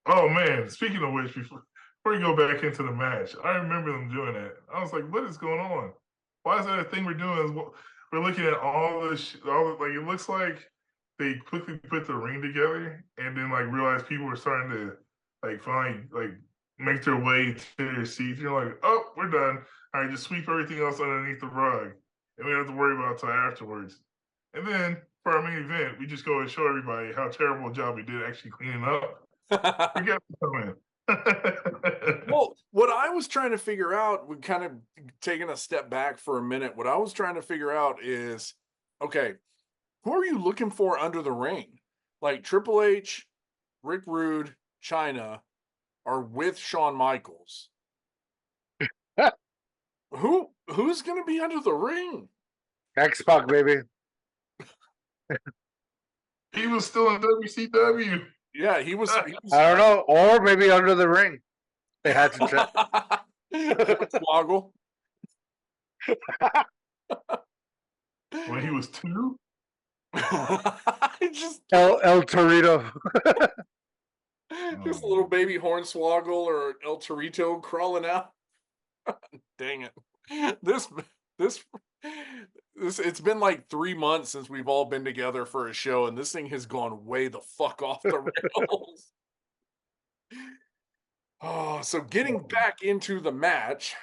Oh man! Speaking of which, before you go back into the match, I remember them doing that. I was like, "What is going on? Why is that a thing we're doing?" We're looking at all this, like it looks like they quickly put the ring together and then like realized people were starting to like finally like make their way to their seats. You're like, "Oh, we're done. All right, just sweep everything else underneath the rug, and we don't have to worry about it until afterwards." And then for our main event, we just go and show everybody how terrible a job we did actually cleaning up. We got to come in. Well, what I was trying to figure out, we kind of taking a step back for a minute. What I was trying to figure out is, okay, who are you looking for under the ring? Like Triple H, Rick Rude, Chyna are with Shawn Michaels. Who's going to be under the ring? X-Pac, baby. He was still in WCW. Yeah, he was I don't know. Or maybe under the ring. They had to check. Woggle. When he was 2? I just El Torito. Just a little baby Hornswoggle or El Torito crawling out. Dang it. This it's been like 3 months since we've all been together for a show, and this thing has gone way the fuck off the rails. Oh, so getting back into the match,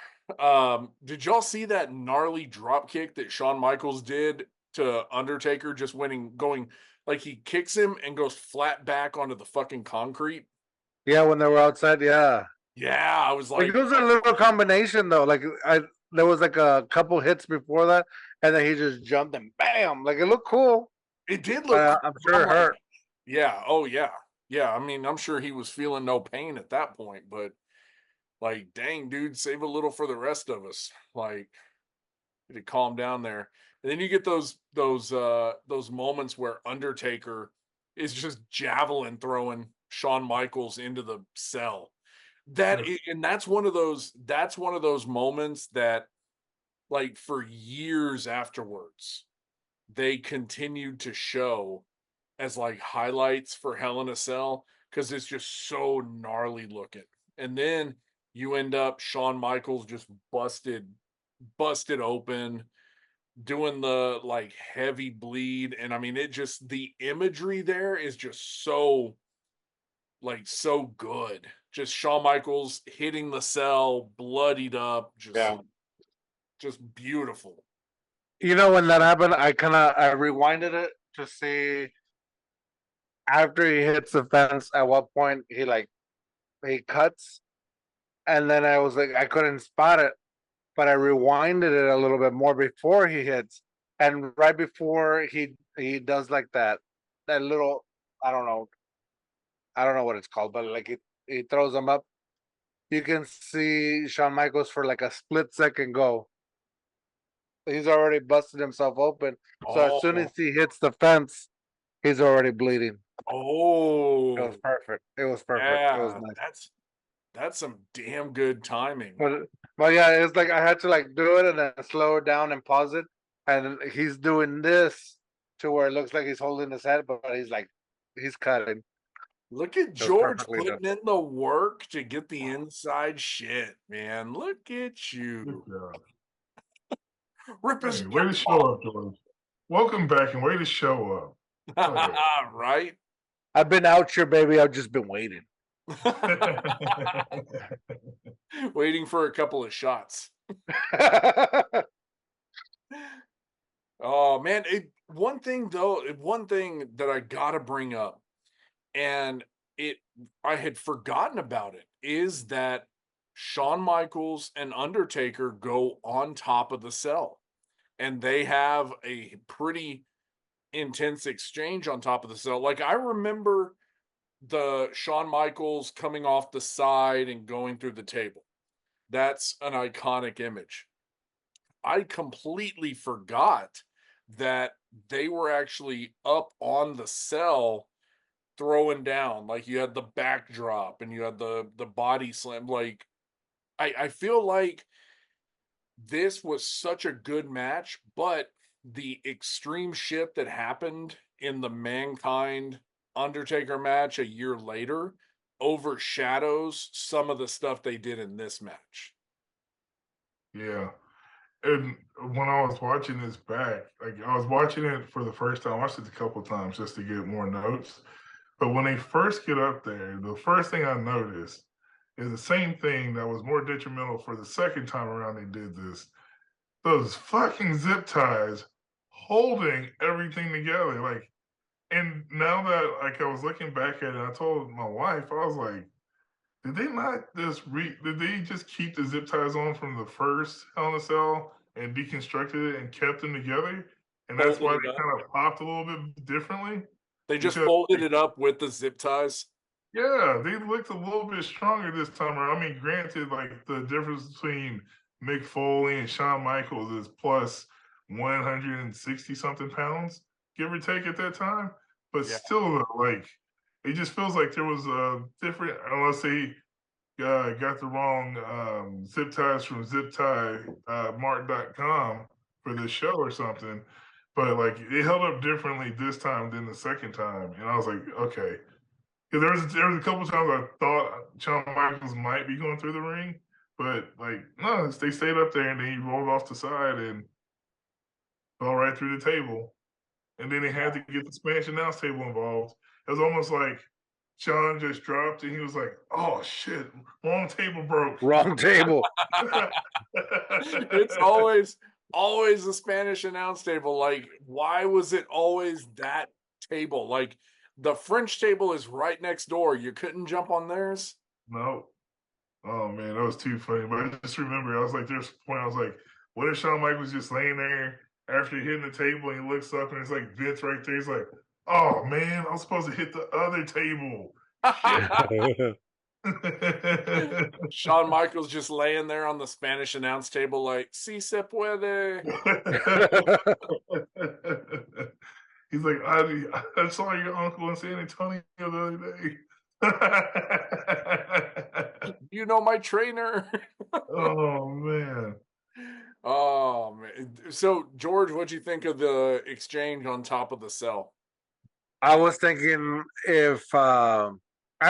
did y'all see that gnarly drop kick that Shawn Michaels did to Undertaker just going like he kicks him and goes flat back onto the fucking concrete? Yeah, when they were outside, yeah. Yeah, I was Like like, it was a little combination though. Like there was like a couple hits before that, and then he just jumped and bam! Like it looked cool. it did look cool, I'm but sure I'm it like, hurt. yeah, oh yeah. Yeah, I mean, I'm sure he was feeling no pain at that point, but like, dang, dude, save a little for the rest of us. Like, to calm down there. And then you get those moments where Undertaker is just javelin throwing Shawn Michaels into the cell. And that's one of those moments that like for years afterwards they continued to show as like highlights for Hell in a Cell because it's just so gnarly looking. And then you end up Shawn Michaels just busted open, doing the like heavy bleed. And I mean, it just the imagery there is just so like so good. Just Shawn Michaels hitting the cell, bloodied up, just beautiful. You know, when that happened, I rewinded it to see after he hits the fence at what point he cuts, and then I was like I couldn't spot it, but I rewinded it a little bit more before he hits, and right before he does like that little I don't know what it's called, but like he throws them up. You can see Shawn Michaels for like a split second go. He's already busted himself open. So as soon as Oh, he hits the fence, he's already bleeding. It was oh, perfect. It was perfect. It was yeah, nice. that's some damn good timing. But yeah, it's like I had to like do it and then slow it down and pause it. And he's doing this to where it looks like he's holding his head, but he's cutting. Look at It was George perfectly done. putting in the work to get the inside shit, man. Look at Good you. job. Rip his Hey, way to show up, George. Welcome back and way to show up. right? I've been out here, baby. I've just been waiting. Waiting for a couple of shots. Oh man, one thing that I gotta bring up, and it I had forgotten about it, is that Shawn Michaels and Undertaker go on top of the cell, and they have a pretty intense exchange on top of the cell. Like I remember the Shawn Michaels coming off the side and going through the table. That's an iconic image. I completely forgot that they were actually up on the cell throwing down. Like you had the backdrop and you had the body slam. Like I feel like this was such a good match, but the extreme shit that happened in the Mankind Undertaker match a year later overshadows some of the stuff they did in this match. Yeah. And when I was watching this back, like I was watching it for the first time, I watched it a couple times just to get more notes. But when they first get up there, the first thing I noticed is the same thing that was more detrimental for the second time around they did this. Those fucking zip ties holding everything together. Like, and now that like I was looking back at it, I told my wife, I was like, did they not did they just keep the zip ties on from the first Hell in a Cell and deconstructed it and kept them together? And that's Folded why it they up. kind of popped a little bit differently? They just Because folded it up with the zip ties. yeah, they looked a little bit stronger this time around. I mean, granted, like the difference between Mick Foley and Shawn Michaels is plus 160 something pounds, give or take at that time. But Yeah. still, like, it just feels like there was a different, unless they got the wrong zip ties from ziptiemart.com for this show or something. But like, it held up differently this time than the second time. And I was like, okay, Because there was a couple times I thought Shawn Michaels might be going through the ring, but like no, they stayed up there and then he rolled off the side and fell right through the table. And then they had to get the Spanish announce table involved. It was almost like Shawn just dropped and he was like, "Oh shit, wrong table broke." Wrong table. It's always the Spanish announce table. Like, why was it always that table? Like, the French table is right next door. You couldn't jump on theirs. No. Oh man, that was too funny. But I just remember, I was like, there's a point I was like, what if Shawn Michaels just laying there after hitting the table and he looks up and it's like Vince right there. He's like, oh man, I was supposed to hit the other table. Shawn Michaels just laying there on the Spanish announce table, like, "Si se puede." He's like, I saw your uncle in San Antonio the other day. You know my trainer. Oh man. Oh man. So George, what'd you think of the exchange on top of the cell? I was thinking if I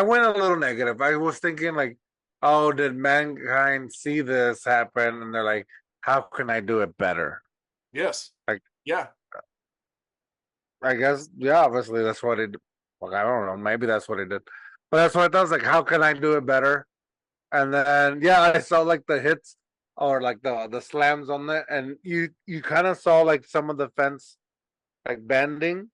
went a little negative. I was thinking like, oh, did mankind see this happen? And they're like, how can I do it better? Yes. Like, yeah. I guess, yeah, obviously that's what it. Well, I don't know. Maybe that's what it did. But that's what I thought. I was like, how can I do it better? And then, yeah, I saw like the hits or like the slams on it, and you kind of saw like some of the fence like bending.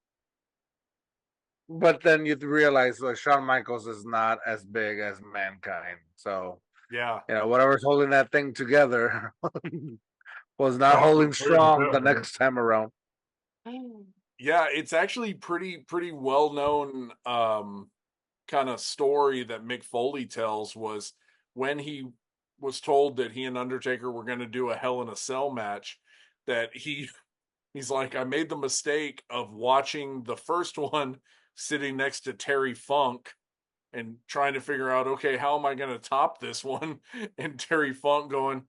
But then you realize like Shawn Michaels is not as big as Mankind. So, Yeah. you know, whatever's holding that thing together was not holding strong the next time around. Yeah, it's actually pretty well known kind of story that Mick Foley tells was when he was told that he and Undertaker were going to do a Hell in a Cell match, that he's like, I made the mistake of watching the first one sitting next to Terry Funk and trying to figure out, okay, how am I going to top this one? And Terry Funk going,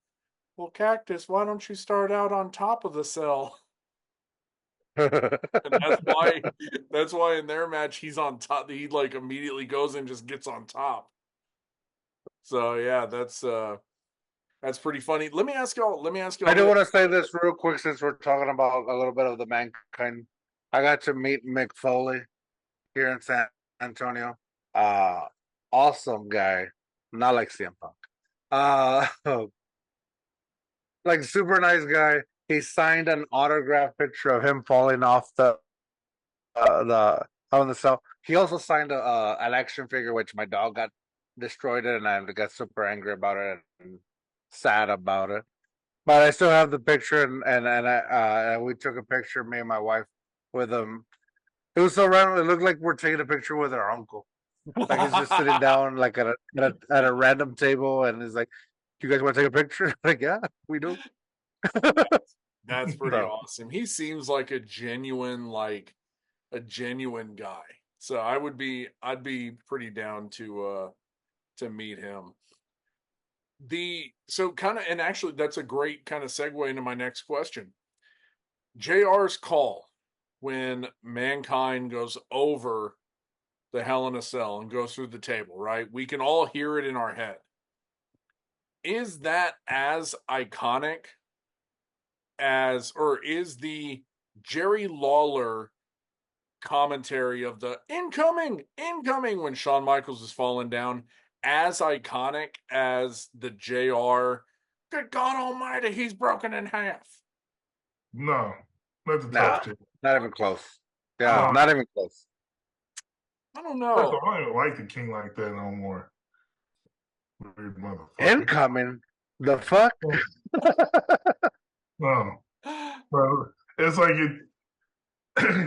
well, Cactus, why don't you start out on top of the cell? And that's why in their match he's on top. He like immediately goes and just gets on top. So yeah, that's pretty funny. Let me ask y'all. I do want to say this real quick since we're talking about a little bit of the Mankind. I got to meet Mick Foley here in San Antonio. Awesome guy, not like CM Punk. Like super nice guy. He signed an autograph picture of him falling off the on the cell. He also signed an action figure, which my dog got destroyed it, and I got super angry about it and sad about it. But I still have the picture, and we took a picture, me and my wife, with him. It was so random. It looked like we're taking a picture with our uncle. Like he's just sitting down, like at a random table, and he's like, "You guys want to take a picture?" Like, yeah, we do. That's pretty awesome. He seems like a genuine guy. So I'd be pretty down to meet him. So kind of, and actually that's a great kind of segue into my next question. JR's call when Mankind goes over the Hell in a Cell and goes through the table, right? We can all hear it in our head. Is that as iconic or is the Jerry Lawler commentary of the incoming when Shawn Michaels is falling down as iconic as the JR, good God almighty, he's broken in half? No, not the top not even close. Yeah, not even close. I don't know. I don't even like the King like that no more. Weird motherfucker. Incoming? The fuck? No. Well, it's like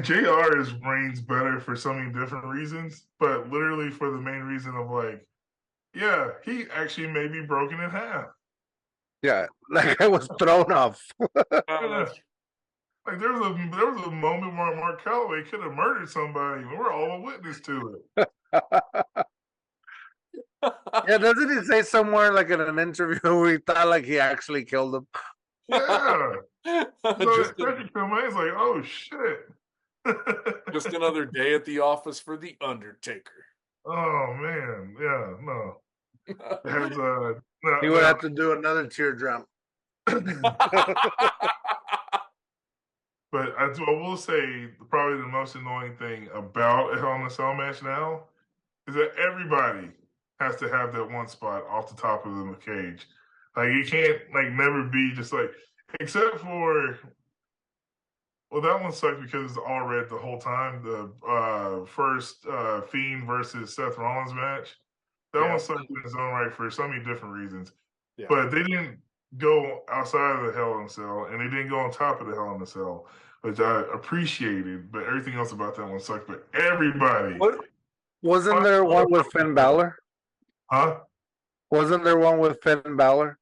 JR is reigns better for so many different reasons, but literally for the main reason of like, yeah, he actually may be broken in half. Yeah, like I was thrown off. Like there was a moment where Mark Calloway could have murdered somebody, and we're all a witness to it. Yeah, doesn't he say somewhere like in an interview where he thought like he actually killed him? Yeah. So especially come in, it's like, oh shit. Just another day at the office for the Undertaker. Oh man, yeah, no. Has He would have to do another teardrop. But I will say probably the most annoying thing about a Hell in a Cell match now is that everybody has to have that one spot off the top of the cage. Like you can't like never be just like except for that one sucked because it's all red the whole time. The first Fiend versus Seth Rollins match. That one sucked in its own right for so many different reasons. Yeah. But they didn't go outside of the Hell in a Cell, and they didn't go on top of the Hell in a Cell, which I appreciated. But everything else about that one sucked. But everybody, Wasn't there one with Finn Balor? huh? Wasn't there one with Finn Balor?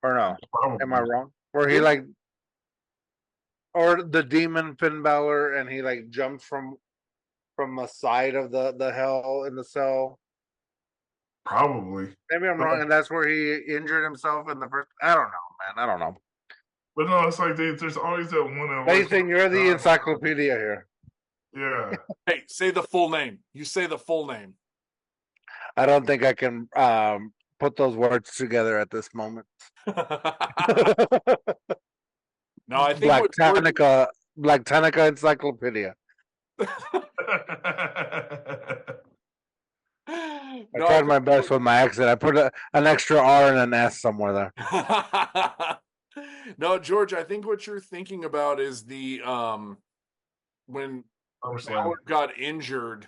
Or no? Probably. Am I wrong? Where he like, or the demon Finn Balor, and he like jumped from the side of the Hell in the Cell. Probably. Maybe I'm wrong, and that's where he injured himself in the first. I don't know, man. I don't know. But no, it's like there's always that one. Nathan, you're the encyclopedia here. Yeah. Hey, say the full name. You say the full name. I don't think I can put those words together at this moment. No, I think Black Tanica Encyclopedia. I tried my best with my accent. I put an extra R and an S somewhere there. No, George, I think what you're thinking about is the when Howard got injured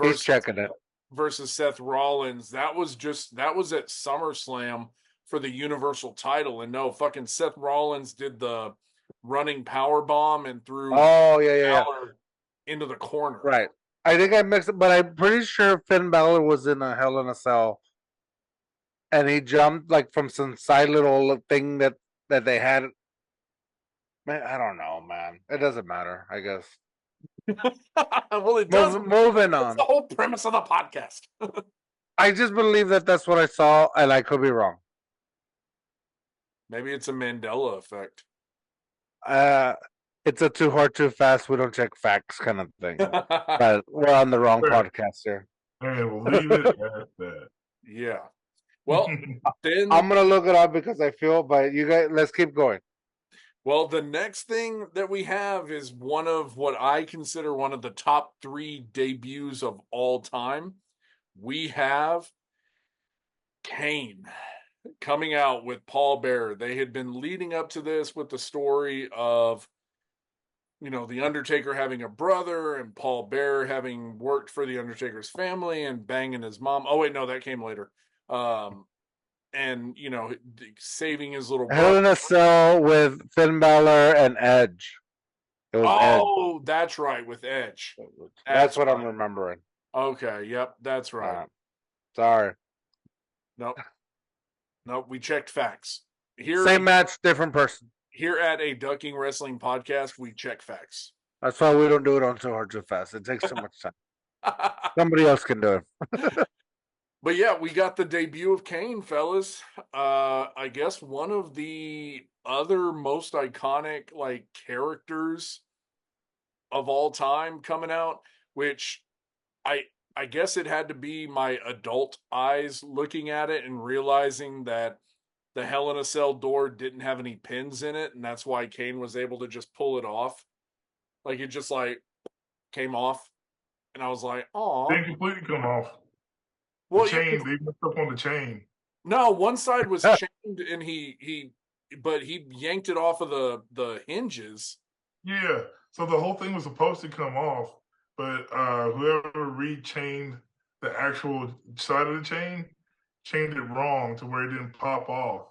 He's checking it. versus Seth Rollins. That was at SummerSlam for the Universal title. And no, fucking Seth Rollins did the running power bomb and threw Balor into the corner. Right. I think I mixed it, but I'm pretty sure Finn Balor was in a Hell in a Cell, and he jumped like from some side little thing that they had. Man, I don't know, man. It doesn't matter, I guess. Well, it does. Moving on. That's the whole premise of the podcast. I just believe that that's what I saw, and I could be wrong. Maybe it's a Mandela effect. It's a too hard, too fast. We don't check facts kind of thing. But we're on the wrong podcast here. And we'll leave it at that. Yeah. Well, then I'm gonna look it up because I feel. But you guys, let's keep going. Well, the next thing that we have is one of what I consider one of the top 3 debuts of all time. We have Kane coming out with Paul Bearer. They had been leading up to this with the story of, the Undertaker having a brother and Paul Bearer having worked for the Undertaker's family and banging his mom. Oh, wait, no, that came later. And, saving his little brother. Hell in a Cell with Finn Balor and Edge. It was Edge. That's right, with Edge. That's what I'm remembering. Okay, yep, that's right. Sorry. Nope, we checked facts. Same match, different person. Here at a Ducking Wrestling podcast, we check facts. That's why we don't do it on Too Hard, Too Fast. It takes too much time. Somebody else can do it. But yeah, we got the debut of Kane, fellas. I guess one of the other most iconic characters of all time coming out, which I guess it had to be my adult eyes looking at it and realizing that the Hell in a Cell door didn't have any pins in it, and that's why Kane was able to just pull it off. Like it just came off, and I was like, "Oh!" Didn't completely come off. Well, the chain, they messed up on the chain. No, one side was chained, and he yanked it off of the hinges. Yeah, so the whole thing was supposed to come off, but whoever re-chained the actual side of the chain chained it wrong to where it didn't pop off.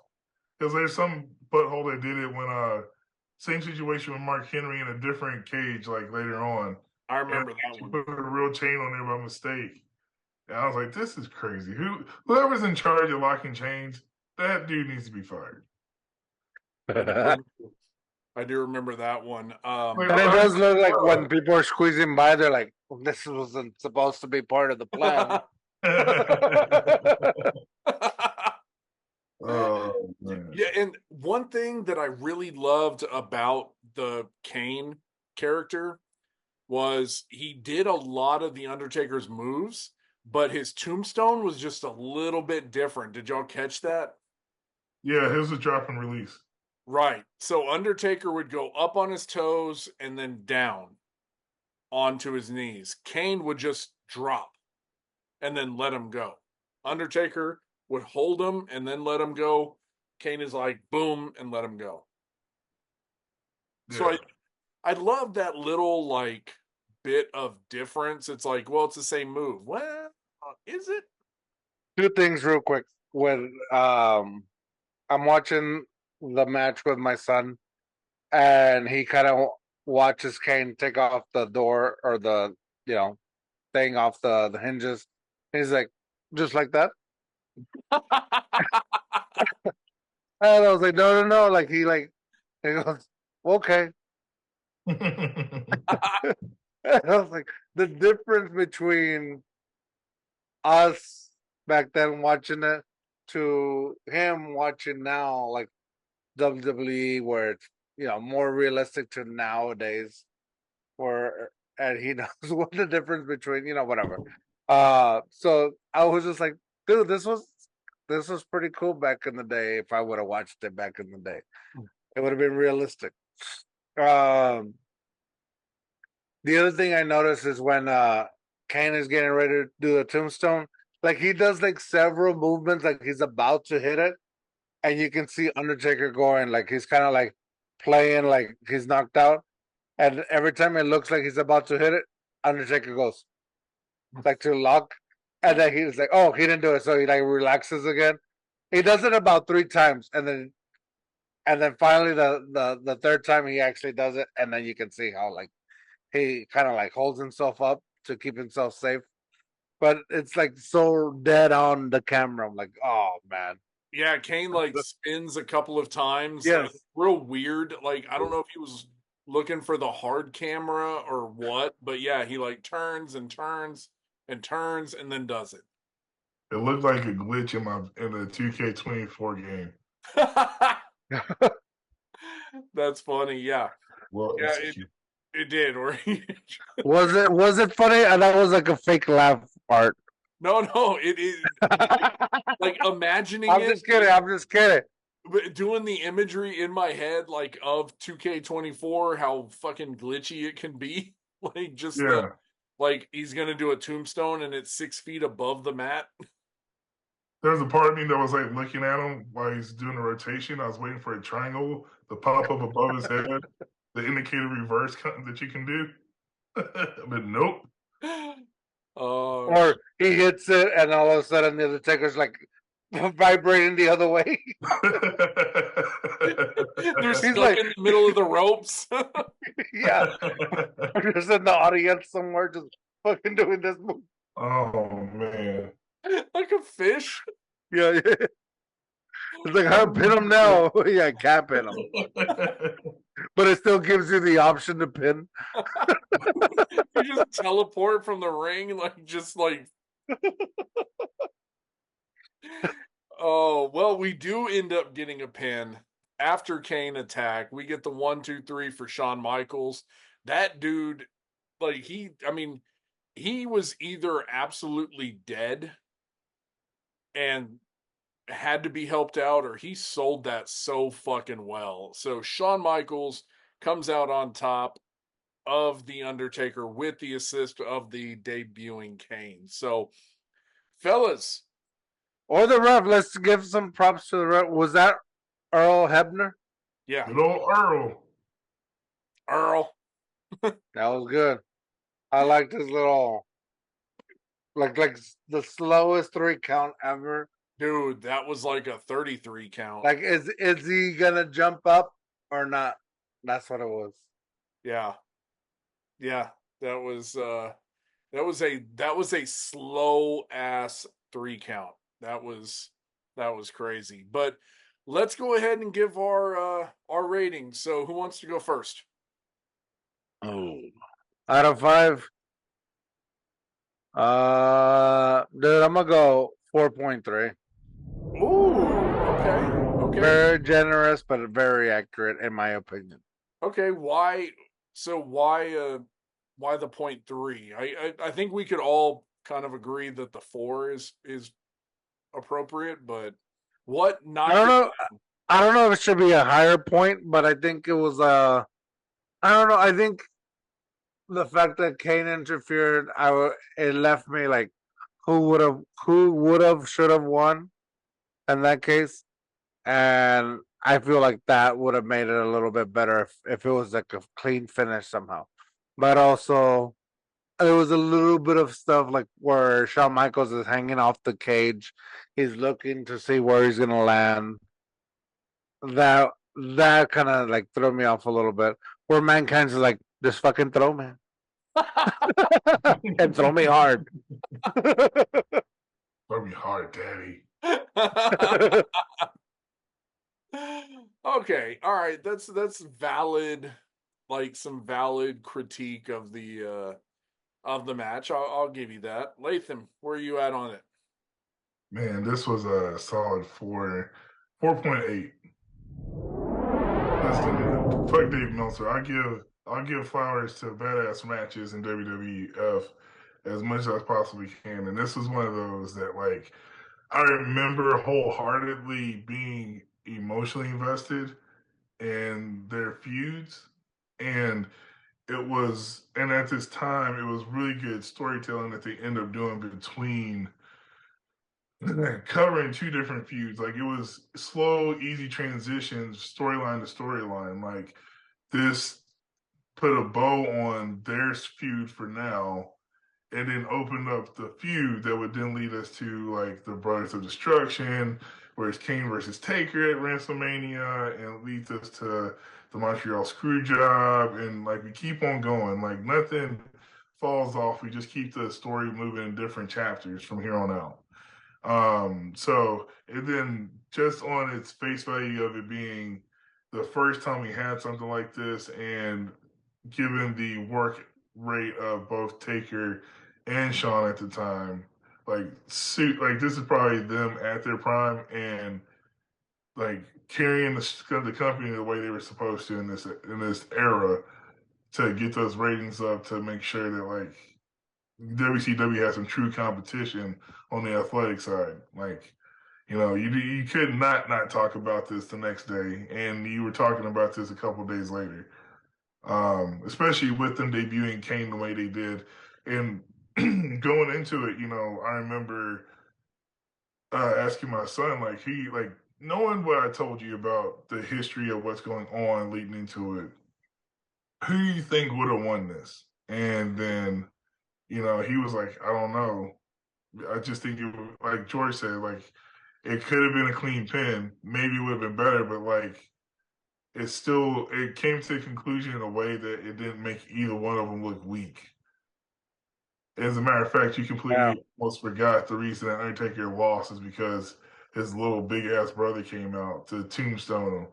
Because there's some butthole that did it when same situation with Mark Henry in a different cage later on. I remember that one. Put a real chain on there by mistake. And I was like, this is crazy. Whoever's in charge of locking chains, that dude needs to be fired. I do remember that one. And it does look like when people are squeezing by, they're like, this wasn't supposed to be part of the plan. Oh, man. Yeah, and one thing that I really loved about the Kane character was he did a lot of the Undertaker's moves, but his tombstone was just a little bit different. Did y'all catch that? Yeah, here's a drop and release. Right. So Undertaker would go up on his toes and then down onto his knees. Kane would just drop and then let him go. Undertaker would hold him and then let him go. Kane is like, boom, and let him go. Yeah. So I love that little like bit of difference. It's like, well, it's the same move. Well, is it? Two things real quick. When I'm watching the match with my son, and he kind of watches Kane take off the door or the thing off the hinges. He's like, just like that. And I was like, no. Like he goes, okay. And I was like, the difference between us back then watching it to him watching now, like WWE, where it's more realistic to nowadays. Where and he knows what the difference between whatever. So I was just like, dude, this was pretty cool back in the day. If I would have watched it back in the day, it would have been realistic. Um, the other thing I noticed is when Kane is getting ready to do the tombstone, like he does like several movements, like he's about to hit it, and you can see Undertaker going, like he's kind of like playing like he's knocked out, and every time it looks like he's about to hit it, Undertaker goes like to lock, and then he's like, oh, he didn't do it, so he like relaxes again. He does it about 3 times, and then finally the third time he actually does it, and then you can see how like he kind of like holds himself up to keep himself safe. But it's like so dead on the camera. I'm like, oh man. Yeah, Kane like spins a couple of times. Yes. Like, real weird. Like, I don't know if he was looking for the hard camera or what, but yeah, he like turns and turns and turns and then does it. It looked like a glitch in the 2K24 game. That's funny. Yeah. Well, Yeah, it did. Or Was it funny? And that was like a fake laugh art. no, it is like imagining I'm it. just kidding. Doing the imagery in my head, like of 2K24, how fucking glitchy it can be. Like just like he's gonna do a tombstone and it's 6 feet above the mat. There's a part of me that was like looking at him while he's doing the rotation. I was waiting for a triangle to pop up above his head, the indicator reverse that you can do. But nope. Or he hits it, and all of a sudden the Undertaker's like vibrating the other way. They're stuck like, in the middle of the ropes. Yeah, just in the audience somewhere, just fucking doing this move. Oh man, like a fish. Yeah. It's like, how to pin him now? Yeah, can't pin him. But it still gives you the option to pin. You just teleport from the ring, like just like. Oh, well, we do end up getting a pin after Kane attack. We get the 1, 2, 3 for Shawn Michaels. That dude, like he was either absolutely dead and had to be helped out, or he sold that so fucking well. So Shawn Michaels comes out on top of the Undertaker with the assist of the debuting Kane. So, fellas, or the ref, let's give some props to the ref. Was that Earl Hebner? Yeah, good old Earl. That was good. I liked his little, like the slowest 3 count ever. Dude, that was like a 33 count. Like, is he gonna jump up or not? That's what it was. Yeah. That was a slow ass 3 count. That was crazy. But let's go ahead and give our ratings. So who wants to go first? Oh, out of 5. Dude, I'm gonna go 4.3. Ooh, okay. Very generous, but very accurate in my opinion. Okay, why? So why the 0.3? I think we could all kind of agree that the 4 is appropriate, but what I don't knocked it? know. I don't know if it should be a higher point, but I think it was I don't know. I think the fact that Kane interfered, it left me like, who would have, should have won in that case, and I feel like that would have made it a little bit better if it was like a clean finish somehow. But also, there was a little bit of stuff like where Shawn Michaels is hanging off the cage, he's looking to see where he's gonna land. That kind of like threw me off a little bit. Where Mankind's like, just fucking throw me and throw me hard. Throw me hard, daddy. Okay, all right. That's valid, like some valid critique of the match. I'll give you that. Latham, where are you at on it? Man, this was a solid 4.8. Listen, fuck Dave Meltzer. I'll give flowers to badass matches in WWF as much as I possibly can. And this was one of those that like I remember wholeheartedly being emotionally invested in their feuds. And and at this time, it was really good storytelling that they end up doing between covering two different feuds. Like it was slow, easy transitions, storyline to storyline. Like this put a bow on their feud for now, and then opened up the feud that would then lead us to like the Brothers of Destruction, where it's Kane versus Taker at WrestleMania, and it leads us to the Montreal Screwjob, and like we keep on going. Like nothing falls off. We just keep the story moving in different chapters from here on out. So and then just on its face value of it being the first time we had something like this, and given the work rate of both Taker and Shawn at the time, like this is probably them at their prime and like carrying the company the way they were supposed to in this era to get those ratings up to make sure that like WCW has some true competition on the athletic side. Like, you could not talk about this the next day, and you were talking about this a couple days later. Especially with them debuting Kane the way they did, and going into it, I remember asking my son, like knowing what I told you about the history of what's going on leading into it, who do you think would have won this? And then he was like, I don't know. I just think like George said, like it could have been a clean pin. Maybe it would have been better, but like it came to a conclusion in a way that it didn't make either one of them look weak. As a matter of fact, you completely almost forgot the reason that Undertaker lost is because his little big ass brother came out to tombstone him.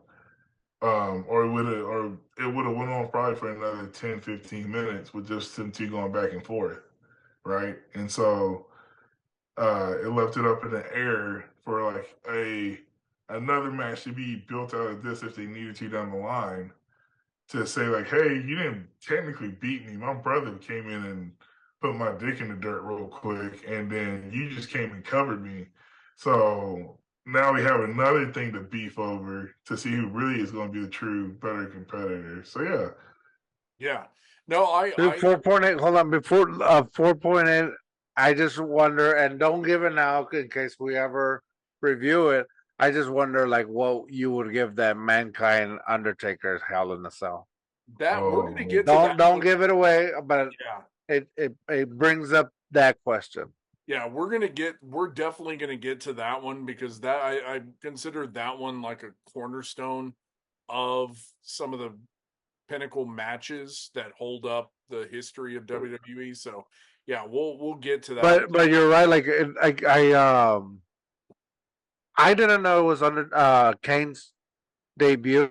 Or it would have went on probably for another 10, 15 minutes with just them two going back and forth. Right. And so it left it up in the air for like another match to be built out of this if they needed to down the line, to say like, hey, you didn't technically beat me. My brother came in and put my dick in the dirt real quick, and then you just came and covered me. So now we have another thing to beef over to see who really is going to be the true better competitor. So Yeah. No, I 4.8. Hold on, before 4.8. I just wonder, and don't give it now in case we ever review it. I just wonder, like, what you would give that Mankind Undertaker Hell in a Cell. we're gonna get to that. Don't give it away, but yeah, it brings up that question. Yeah, we're definitely gonna get to that one, because that I consider that one like a cornerstone of some of the pinnacle matches that hold up the history of WWE. So yeah, we'll get to that. But you're right. Like I didn't know it was under Kane's debut,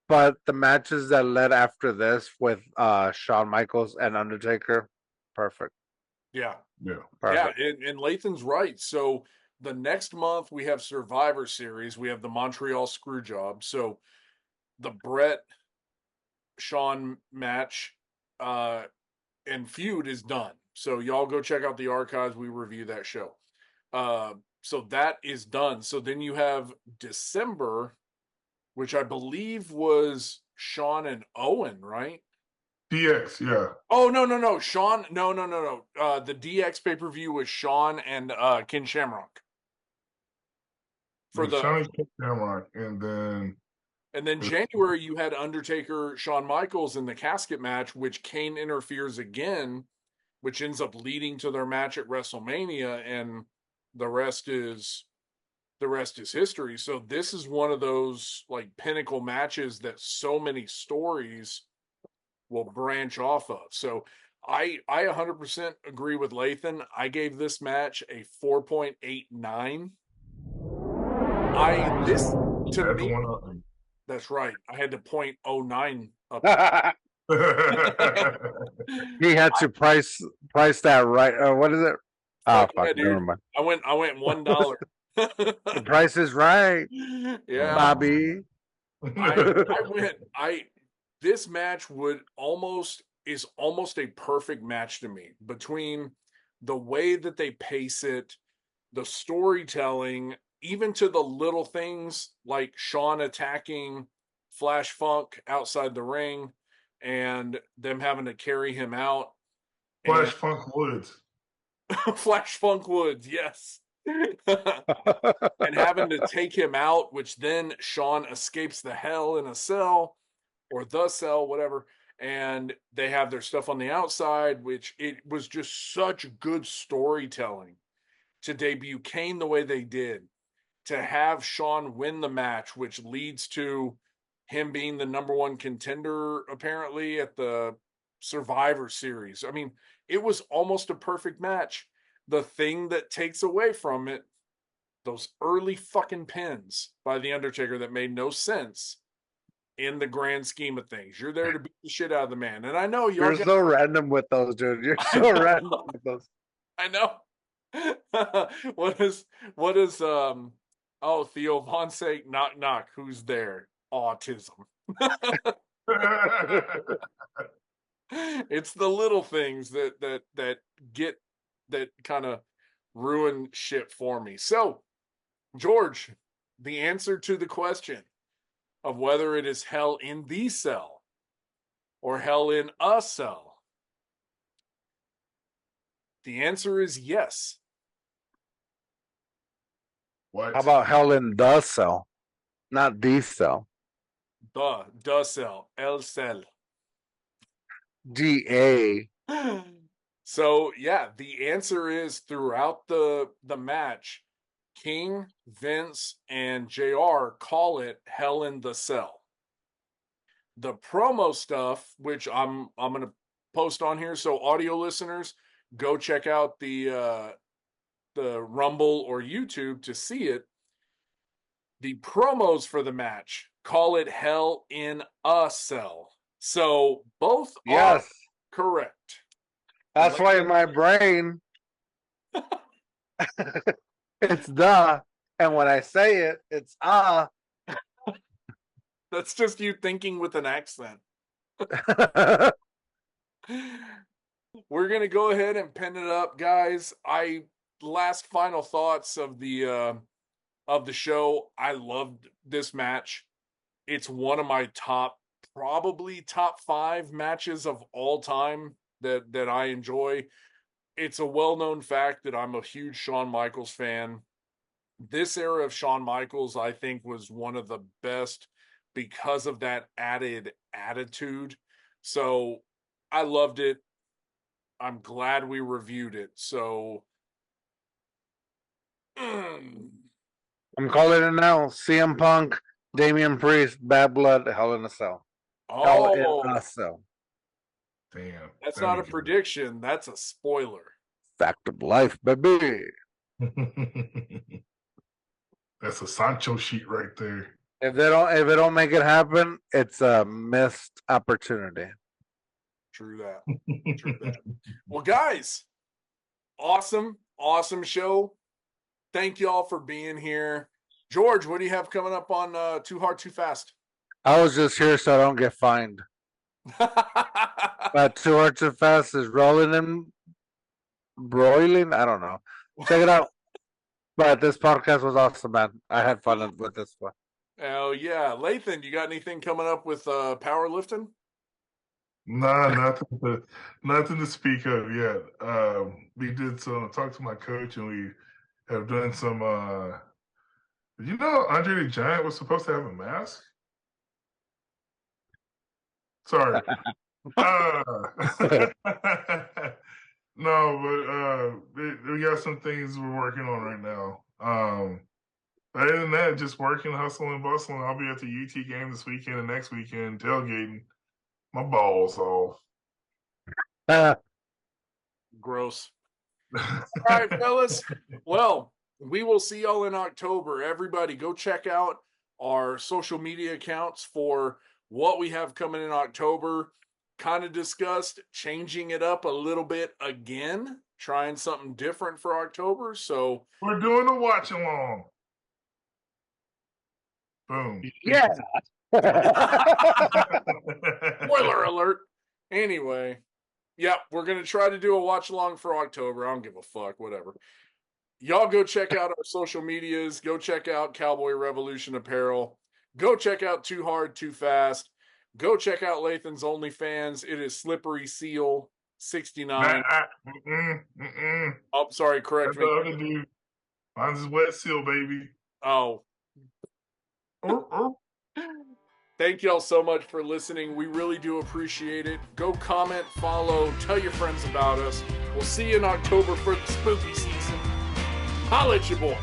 but the matches that led after this with Shawn Michaels and Undertaker, perfect. Yeah. Perfect. Yeah, and Lathan's right. So the next month we have Survivor Series. We have the Montreal Screwjob. So the Bret Shawn match and feud is done. So y'all go check out the archives. We review that show. So that is done. So then you have December, which I believe was Shawn and Owen, right? DX, yeah. Oh no, Shawn, no. The DX pay-per-view was Shawn and Ken Shamrock. For the Shawnee Shamrock, and then January you had Undertaker, Shawn Michaels in the casket match, which Kane interferes again, which ends up leading to their match at WrestleMania, and the rest is history. So this is one of those like pinnacle matches that so many stories will branch off of. So I 100% agree with Lathan. I gave this match a 4.89. That's right. I had to 0.09 up. He had to price that right. What is it? Oh, fuck, yeah, dude. never mind. I went $1. The price is right. Yeah, Bobby. This match is almost a perfect match to me, between the way that they pace it, the storytelling, even to the little things like Shawn attacking Flash Funk outside the ring and them having to carry him out. Flash Funk Woods. Flash Funk Woods, yes. And having to take him out, which then Shawn escapes the hell in a cell, or the cell, whatever, and they have their stuff on the outside, which it was just such good storytelling to debut Kane the way they did, to have Shawn win the match, which leads to him being the number one contender apparently at the Survivor Series. I mean, it was almost a perfect match. The thing that takes away from it, those early fucking pins by The Undertaker that made no sense in the grand scheme of things. You're there to beat the shit out of the man. And I know you're so random with those, dude. You're so random with those. I know. What is Theo Von say, knock knock, who's there? Autism. It's the little things that kind of ruin shit for me. So, George, the answer to the question of whether it is hell in the cell or hell in a cell, the answer is yes. What? How about hell in the cell, not the cell? The cell, el cell. DA. So yeah, the answer is throughout the match, King, Vince, and JR call it Hell in the Cell. The promo stuff, which I'm gonna post on here, so audio listeners, go check out the Rumble or YouTube to see it. The promos for the match call it Hell in a Cell. So both are correct. That's why in my brain it's the, and when I say it, it's That's just you thinking with an accent. We're gonna go ahead and pin it up, guys. Last final thoughts of the show. I loved this match. It's one of my probably top 5 matches of all time that I enjoy. It's a well-known fact that I'm a huge Shawn Michaels fan. This era of Shawn Michaels, I think, was one of the best because of that added attitude. So I loved it. I'm glad we reviewed it. So I'm calling it now. CM Punk, Damian Priest, Bad Blood, Hell in a Cell. Hell in a Cell. Damn. That's not a prediction. That's a spoiler. Fact of life, baby. That's a Sancho sheet right there. If they don't make it happen, it's a missed opportunity. True that. True that. Well, guys, awesome show. Thank y'all for being here. George, what do you have coming up on Too Hard, Too Fast? I was just here so I don't get fined. But Too Hard, Too Fast is rolling in broiling. I don't know. Check it out. But this podcast was awesome, man. I had fun with this one. Oh yeah, Lathan, you got anything coming up with powerlifting? Nah, nothing to speak of yet. We did talk to my coach, and we have done some. You know, Andre the Giant was supposed to have a mask. Sorry. No, but we got some things we're working on right now. Other than that, just working, hustling, bustling. I'll be at the UT game this weekend and next weekend, tailgating. My balls off. Gross. All right, fellas. Well, we will see y'all in October. Everybody, go check out our social media accounts for what we have coming in October. Kind of discussed changing it up a little bit again, trying something different for October. So we're doing a watch along. Boom. Yeah. Spoiler alert. Anyway, yeah, we're going to try to do a watch along for October. I don't give a fuck, whatever. Y'all go check out our social medias. Go check out Cowboy Revolution Apparel. Go check out Too Hard, Too Fast. Go check out Lathan's OnlyFans. It is Slippery Seal 69. Oh, sorry, correct me. Other dude. Mine's Wet Seal, baby. Oh. Thank y'all so much for listening. We really do appreciate it. Go comment, follow, tell your friends about us. We'll see you in October for the spooky season. Holla at your boy.